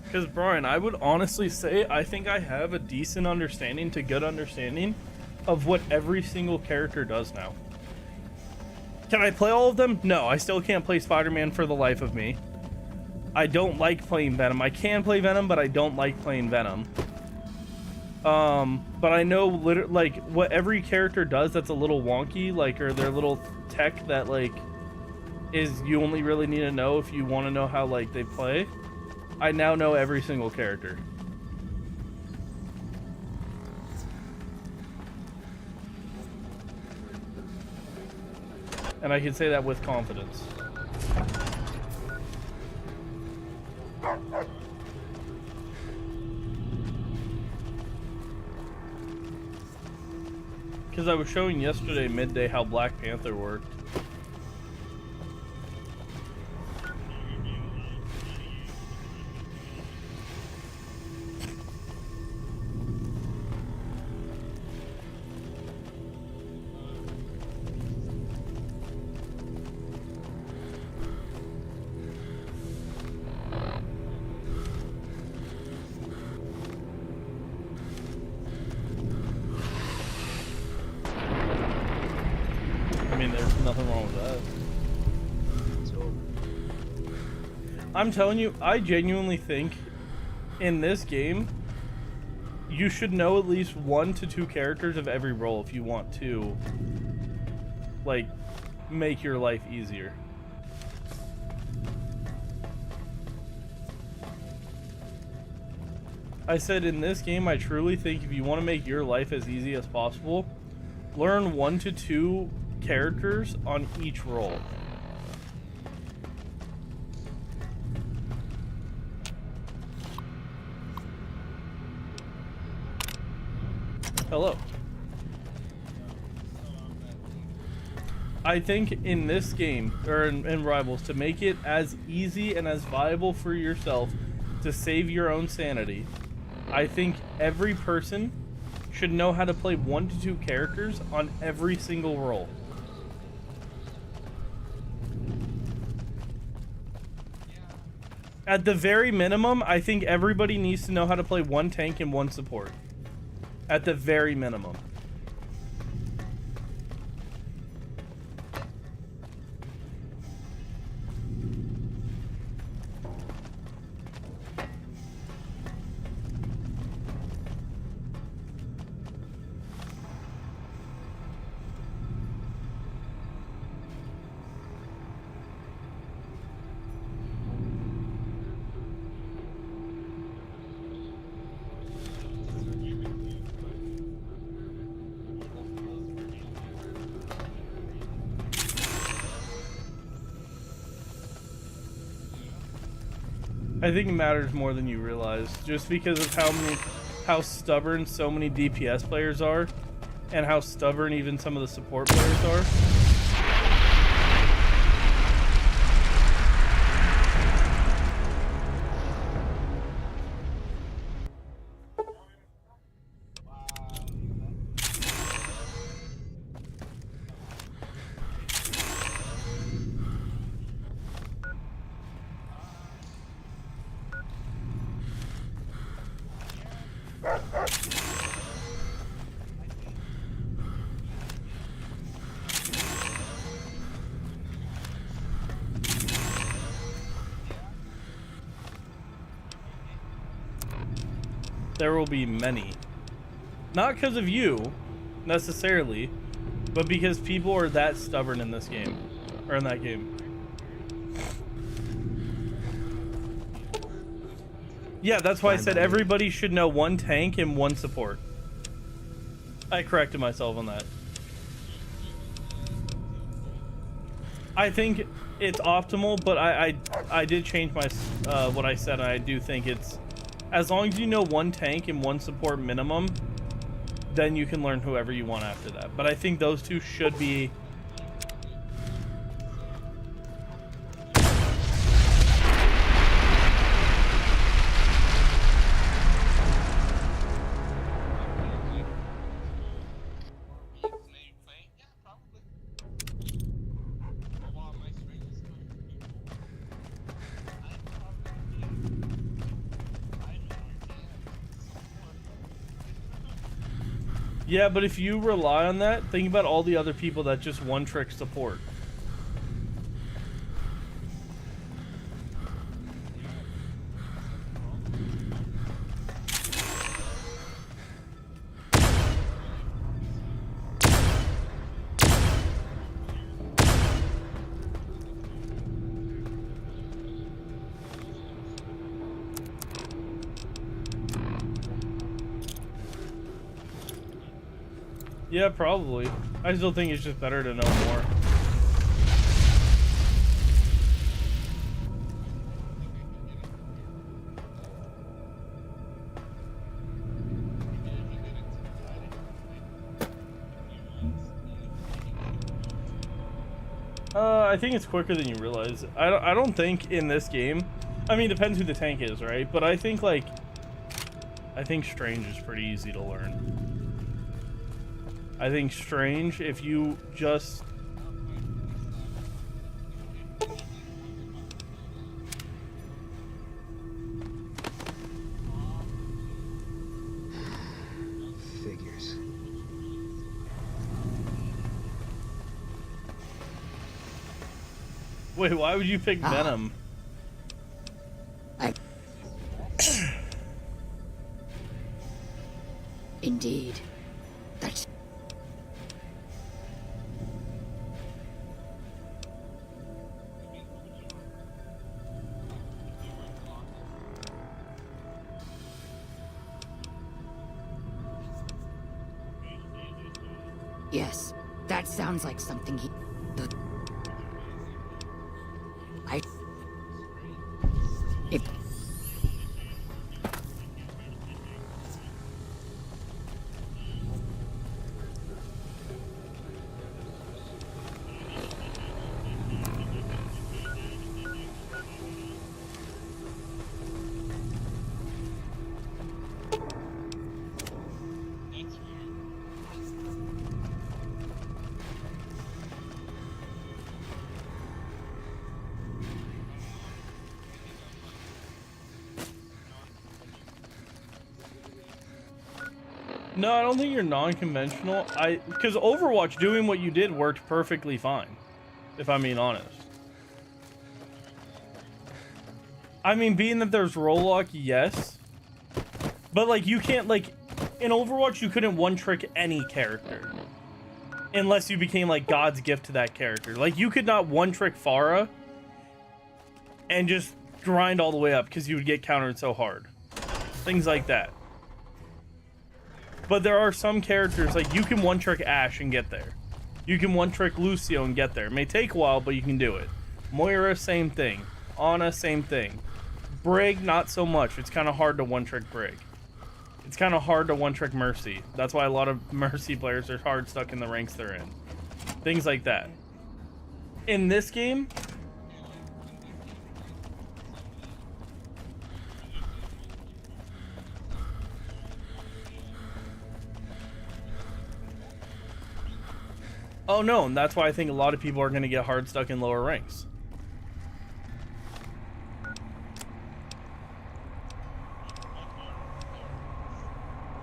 Because, Brian, I would honestly say I think I have a decent understanding to good understanding of what every single character does now. Can I play all of them? No, I still can't play Spider-Man for the life of me. I don't like playing Venom. I can play Venom, but I don't like playing Venom. But I know like what every character does that's a little wonky, like, or their little tech that like is you only really need to know if you want to know how like they play. I now know every single character. And I can say that with confidence. Because I was showing yesterday midday how Black Panther worked. I'm telling you, I genuinely think in this game you should know at least 1 to 2 characters of every role if you want to like make your life easier. I said in this game I truly think if you want to make your life as easy as possible, learn 1 to 2 characters on each role. Hello. I think in this game, or in Rivals, to make it as easy and as viable for yourself to save your own sanity, I think every person should know how to play 1 to 2 characters on every single role. At the very minimum, I think everybody needs to know how to play 1 tank and 1 support. At the very minimum. I think it matters more than you realize, just because of how stubborn so many DPS players are, and how stubborn even some of the support players are. There will be many. Not because of you, necessarily, but because people are that stubborn in this game. Or in that game. Yeah, that's why I said everybody should know one tank and one support. I corrected myself on that. I think it's optimal, but I did change my what I said, and I do think it's, as long as you know one tank and one support minimum, then you can learn whoever you want after that. But I think those two should be... Yeah, but if you rely on that, think about all the other people that just one-trick support. Yeah, probably. I still think it's just better to know more. I think it's quicker than you realize. I don't think in this game, I mean, it depends who the tank is, right? But I think, like, I think Strange is pretty easy to learn. I think Strange, if you just...
Figures.
Wait, why would you pick Venom?
Indeed. That's... Yes, that sounds like something he... If...
No, I don't think you're non-conventional. Because Overwatch doing what you did worked perfectly fine, if I'm being honest. I mean, being that there's role lock, yes. But, like, you can't, like, in Overwatch, you couldn't one-trick any character. Unless you became, like, God's gift to that character. Like, you could not one-trick Pharah and just grind all the way up because you would get countered so hard. Things like that. But there are some characters, like, you can one-trick Ashe and get there. You can one-trick Lucio and get there. It may take a while, but you can do it. Moira, same thing. Ana, same thing. Brig, not so much. It's kind of hard to one-trick Brig. It's kind of hard to one-trick Mercy. That's why a lot of Mercy players are hard stuck in the ranks they're in. Things like that. In this game, oh no, and that's why I think a lot of people are going to get hard stuck in lower ranks.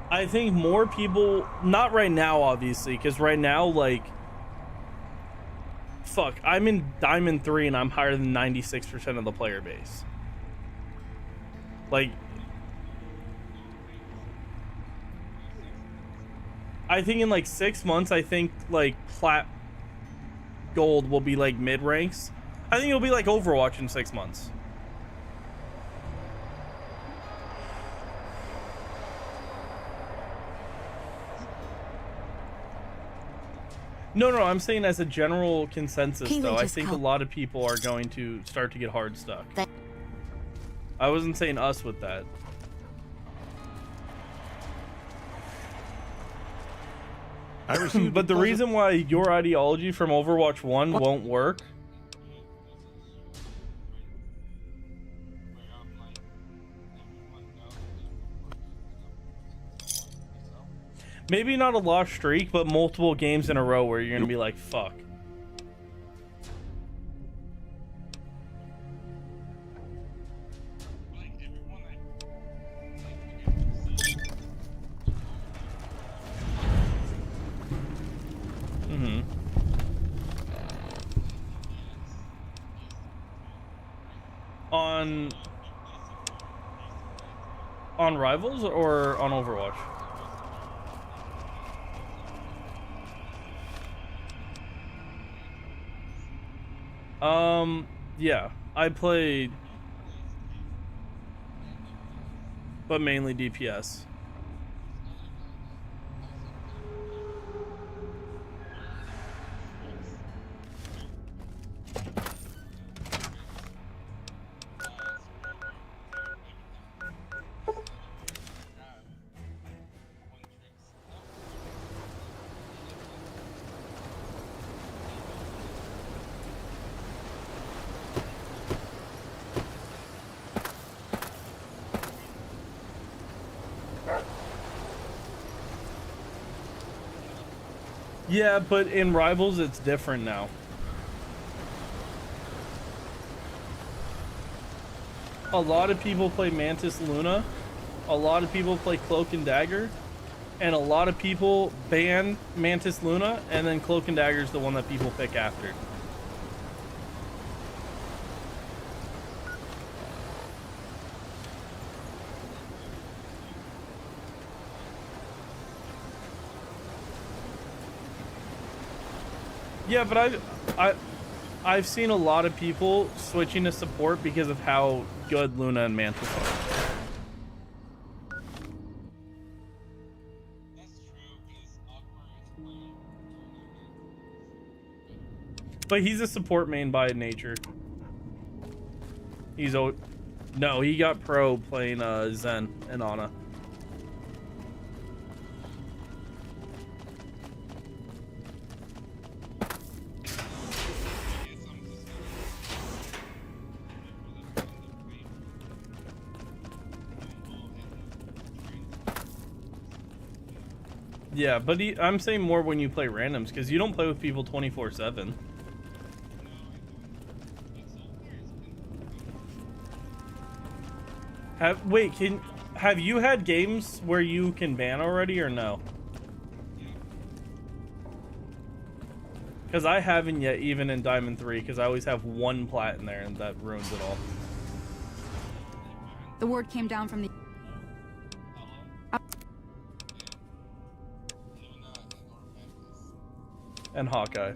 I think more people, not right now obviously, because right now, like, fuck, I'm in Diamond 3 and I'm higher than 96% of the player base. Like, I think in like 6 months, I think like Plat Gold will be like mid ranks. I think it'll be like Overwatch in 6 months. No, I'm saying as a general consensus, though, I think a lot of people are going to start to get hard stuck. I wasn't saying us with that. But the reason why your ideology from Overwatch 1 won't work, maybe not a lost streak, but multiple games in a row where you're gonna be like, fuck. On Rivals or on Overwatch? Yeah, I played, but mainly DPS. Yeah, but in Rivals, it's different now. A lot of people play Mantis Luna. A lot of people play Cloak and Dagger. And a lot of people ban Mantis Luna, and then Cloak and Dagger is the one that people pick after. Yeah, but I've seen a lot of people switching to support because of how good Luna and Mantis are. But he's a support main by nature. No, he got pro playing Zen and Ana. Yeah, but I'm saying more when you play randoms, because you don't play with people 24/7. Have you had games where you can ban already or no? Because I haven't yet, even in Diamond 3, because I always have one plat in there and that ruins it all.
The word came down from the...
And Hawkeye.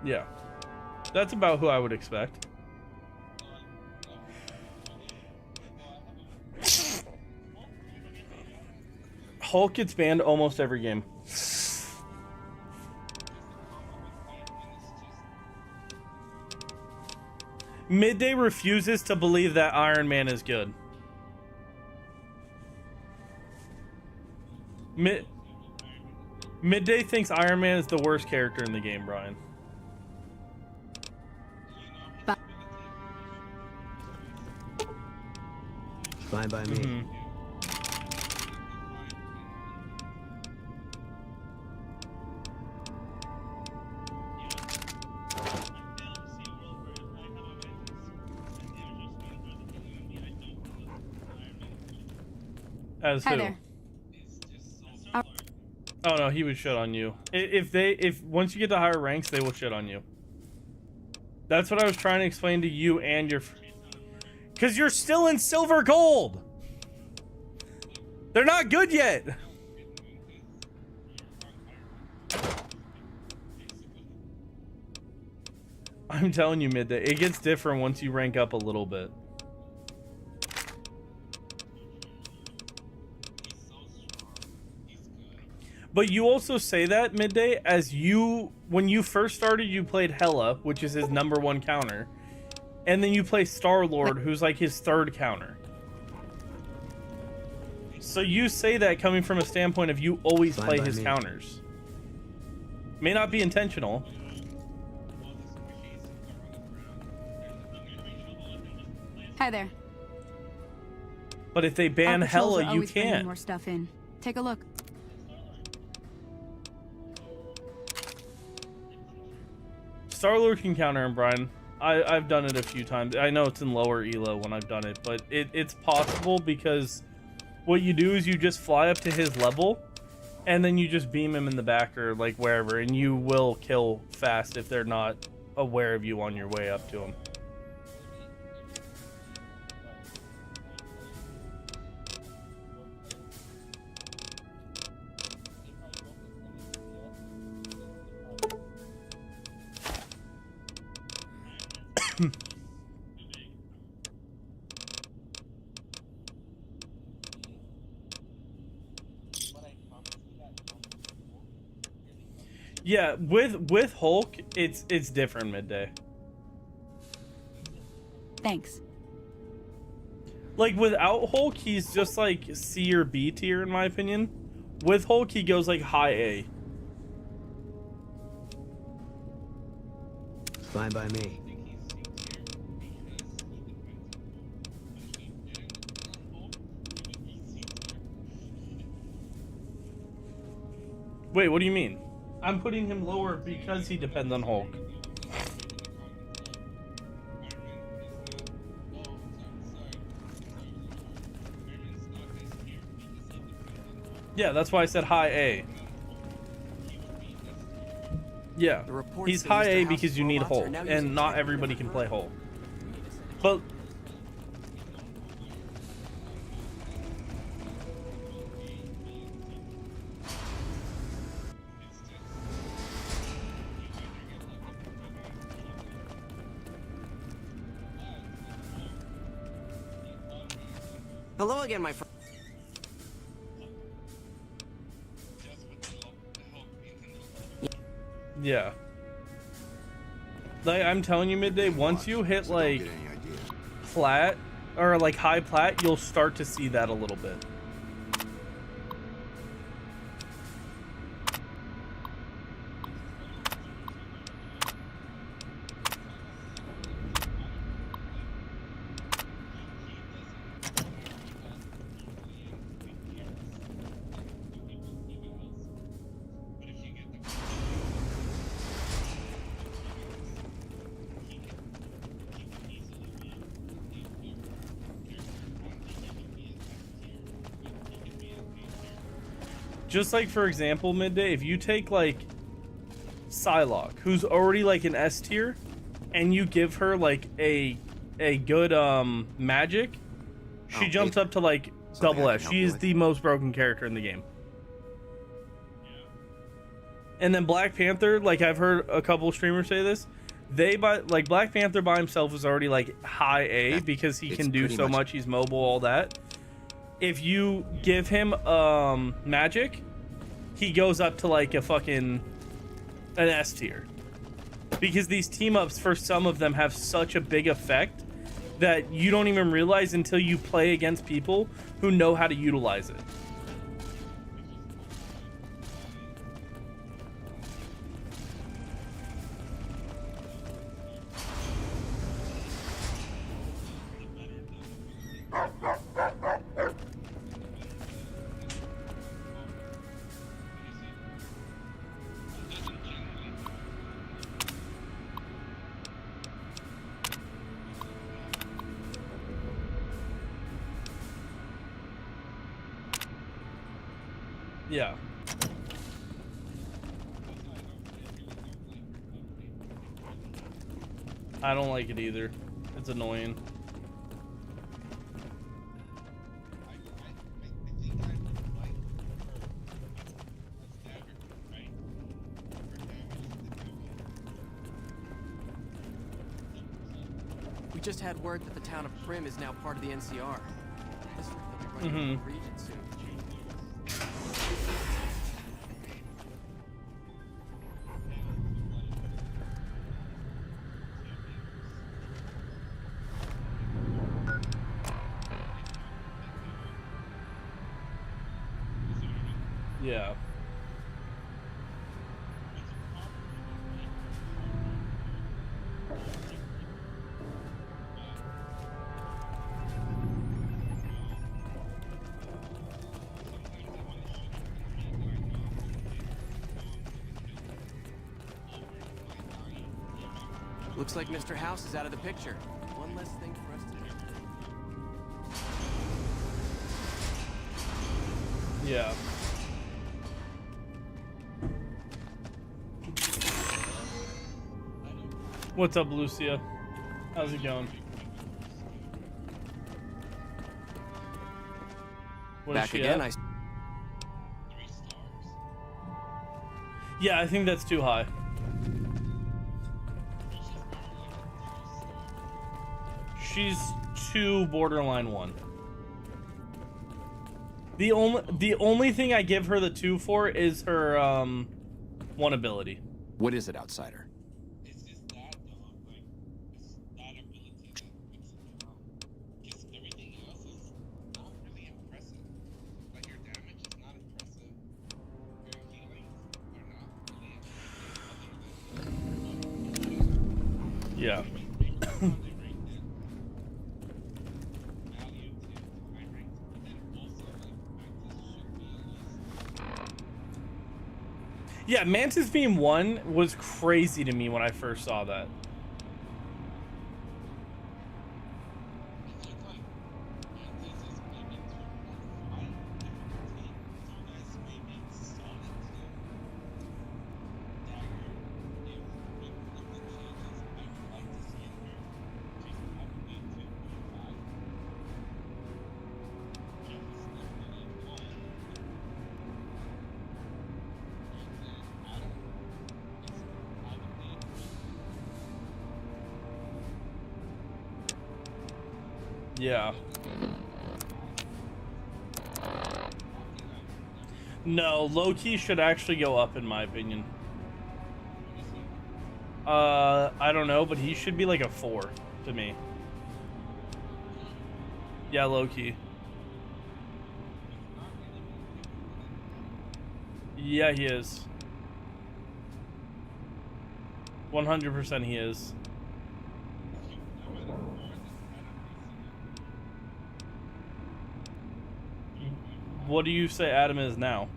Yeah. That's about who I would expect. Hulk gets banned almost every game. Midday refuses to believe that Iron Man is good. Midday thinks Iron Man is the worst character in the game, Brian.
Fine by me.
Mm-hmm. As
Hi
who?
there.
Oh no, he would shit on you. If once you get to higher ranks, they will shit on you. That's what I was trying to explain to you and your. Because you're still in silver gold. They're not good yet. I'm telling you, Midday, it gets different once you rank up a little bit. But you also say that, Midday, as when you first started, you played Hela, which is his #1 counter. And then you play Star-Lord, who's like his 3rd counter. So you say that coming from a standpoint of you always
Fine
play
by
his
me.
counters. May not be intentional.
Hi there.
But if they ban
Our patrols are
Hela, you
always bringing
can't.
more stuff in. Take a look.
Star-Lord can counter him, Brian. I've done it a few times. I know it's in lower elo when I've done it, but it's possible because what you do is you just fly up to his level and then you just beam him in the back or like wherever, and you will kill fast if they're not aware of you on your way up to him. Yeah, with Hulk, it's different, Midday.
Thanks.
Like without Hulk, he's just like C or B tier in my opinion. With Hulk, he goes like high A.
Fine by me.
Wait, what do you mean? I'm putting him lower because he depends on Hulk. Yeah, that's why I said high A. Yeah, he's high A because you need Hulk, and not everybody can play Hulk. But
Hello again, my friend.
yeah, like I'm telling you, Midday, once you hit like plat or like high plat, you'll start to see that a little bit. Just like, for example, Midday, if you take like Psylocke, who's already like an S tier, and you give her like a good magic, she jumps up to like double S. She is the most broken character in the game. And then Black Panther, like I've heard a couple streamers say this, like Black Panther by himself is already like high A because he can do so much. He's mobile, all that. If you give him magic, he goes up to like a fucking an S tier. because these team ups for some of them have such a big effect that you don't even realize until you play against people who know how to utilize it. Yeah. I don't like it either. It's annoying.
We just had word that the town of Prim is now part of the NCR. This will be running into the region soon.
Yeah.
Looks like Mr. House is out of the picture. One less thing for us to do.
Yeah. What's up, Lucia? How's it going? What is
Back
she
again,
at? Yeah, I think that's too high. She's 2 borderline 1. The only thing I give her the 2 for is her 1 ability.
What is it, outsider?
It's just that though, like it's that ability that makes it because everything else is not really impressive. Like your damage is not impressive. Your healings are not really impressive.
Yeah. Yeah, Mantis being 1 was crazy to me when I first saw that. Yeah. No, Loki should actually go up in my opinion. I don't know, but he should be like a 4 to me. Yeah, Loki. Yeah, he is. 100% he is. What do you say Adam is now?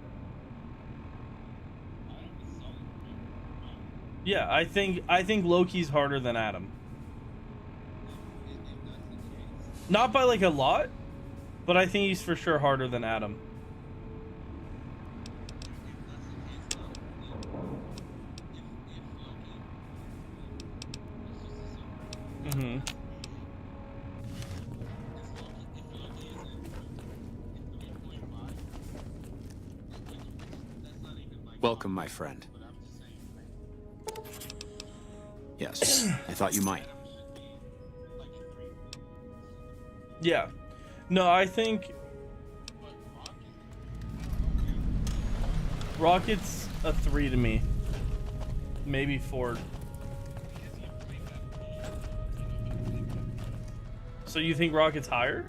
Yeah, I think Loki's harder than Adam. Not by like a lot, but I think he's for sure harder than Adam. Mm-hmm.
Welcome, my friend. Yes, I thought you might.
Yeah. No, I think Rocket's a 3 to me. Maybe 4. So you think Rocket's higher?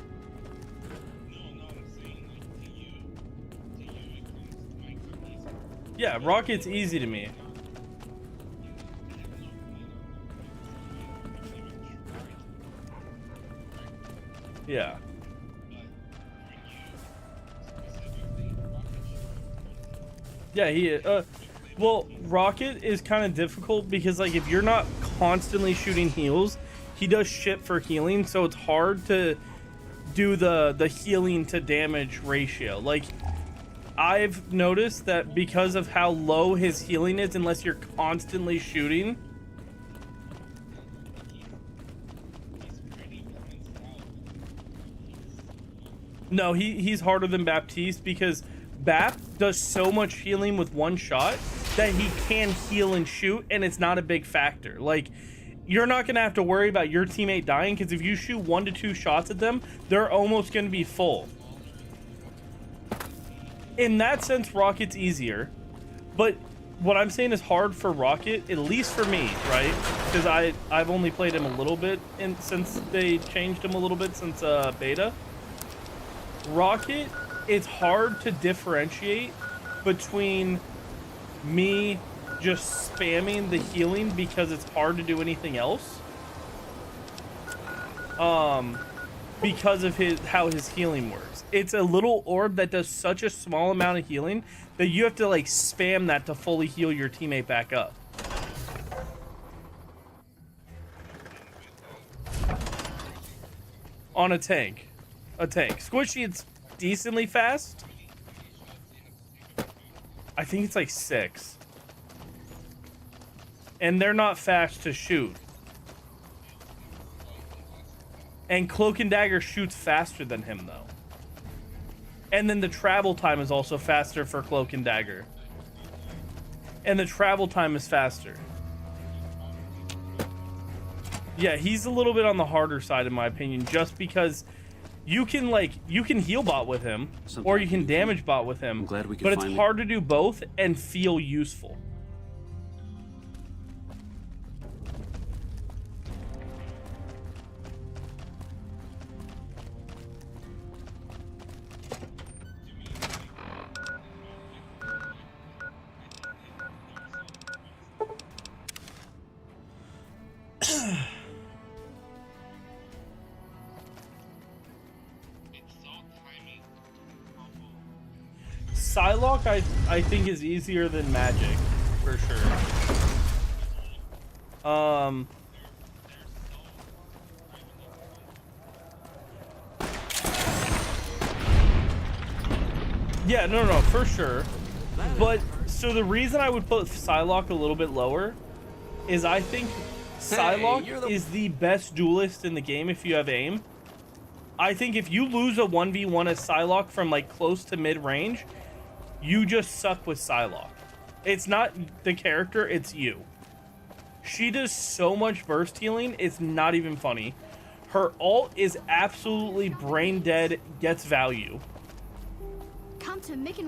No, I'm saying like to you it comes easy.
Yeah, Rocket's easy to me. Yeah. Yeah, well, Rocket is kind of difficult because, like, if you're not constantly shooting heals, he does shit for healing, so it's hard to do the healing to damage ratio. Like, I've noticed that because of how low his healing is, unless you're constantly shooting. No, he's harder than Baptiste because Bap does so much healing with one shot that he can heal and shoot, and it's not a big factor. Like, you're not going to have to worry about your teammate dying because if you shoot 1 to 2 shots at them, they're almost going to be full. In that sense, Rocket's easier. But what I'm saying is hard for Rocket, at least for me, right? Because I've only played him a little bit since they changed him a little bit since beta. Rocket, it's hard to differentiate between me just spamming the healing because it's hard to do anything else. Because of how his healing works. It's a little orb that does such a small amount of healing that you have to like spam that to fully heal your teammate back up. On a tank. Squishy, it's decently fast. I think it's like 6. And they're not fast to shoot. And Cloak and Dagger shoots faster than him, though. And then the travel time is also faster for Cloak and Dagger. And the travel time is faster. Yeah, he's a little bit on the harder side, in my opinion, just because you can heal bot with him, or you can damage bot with him,
glad we could
but it's
finally-
hard to do both and feel useful. Psylocke, I think, is easier than Magic, for sure. Yeah, no, for sure. But, so the reason I would put Psylocke a little bit lower is I think Psylocke is the best duelist in the game if you have aim. I think if you lose a 1v1 as Psylocke from, like, close to mid-range, you just suck with Psylocke. It's not the character, it's you. She does so much burst healing, it's not even funny. Her ult is absolutely brain dead, gets value.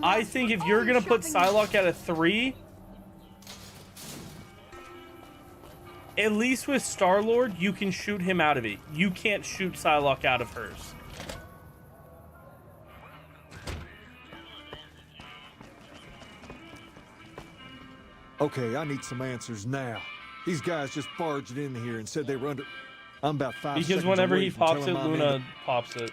I think if you're gonna put Psylocke at a 3, at least with Star-Lord, you can shoot him out of it. You can't shoot Psylocke out of hers.
Okay, I need some answers now. These guys just barged in here and said they were under... I'm about 5 seconds
Because whenever
away
he
from
pops it,
telling my men
Luna pops it.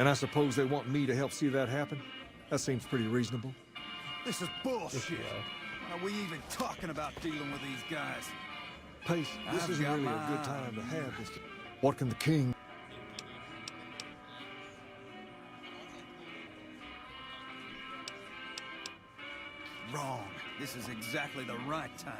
And I suppose they want me to help see that happen? That seems pretty reasonable.
This is bullshit. Why are we even talking about dealing with these guys?
Pace, this
I've
isn't
got
really a
my
good time to have this. What can the king...
Wrong. This is exactly the right time.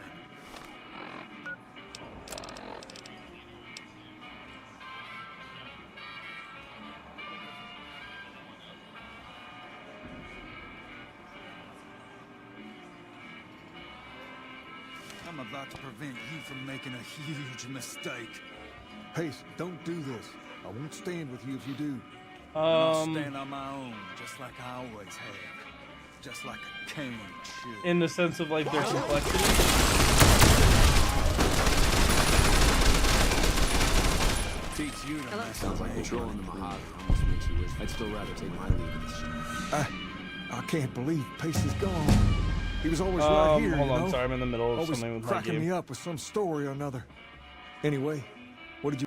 I'm about to prevent you from making a huge mistake.
Pace, don't do this. I won't stand with you if you do.
I'll stand on my own, just like I always have. Just like a king should.
In the sense of, like, their complexity.
Beats you to mess
Sounds
with
like
me.
patrolling the Mojave almost makes you wish. I'd still rather take my leave in this shit.
I can't believe Pace is gone. He was always right here,
hold
you
on,
know?
sorry, I'm in the middle of
Always
something with my
cracking
game.
me up with some story or another. Anyway, what did you...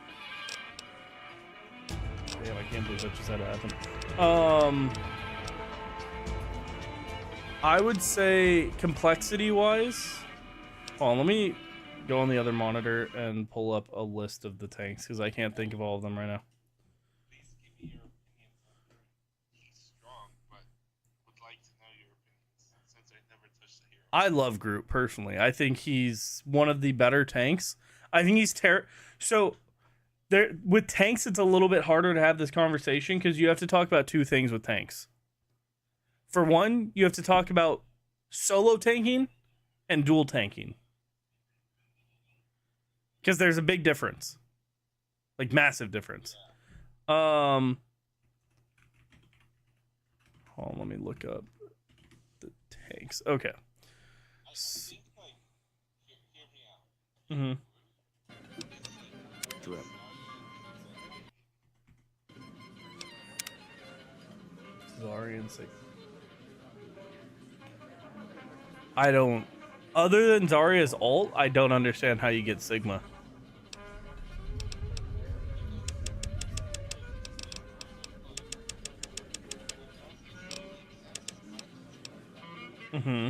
Damn, I can't believe that just had to happen. I would say complexity-wise... Hold on, let me go on the other monitor and pull up a list of the tanks, because I can't think of all of them right now.
Please give me your opinions on Groot. He's strong, but would like to know your opinions since I never touched the hero.
I love Groot, personally. I think he's one of the better tanks. I think he's So, there with tanks, it's a little bit harder to have this conversation, because you have to talk about two things with tanks. For one, you have to talk about solo tanking and dual tanking. Because there's a big difference. Like, massive difference. Hold on, let me look up the tanks. Okay.
I think, like, hear me out.
Drip.
Zarya and Sigma. I don't... Other than Zarya's ult, I don't understand how you get Sigma. Mm-hmm.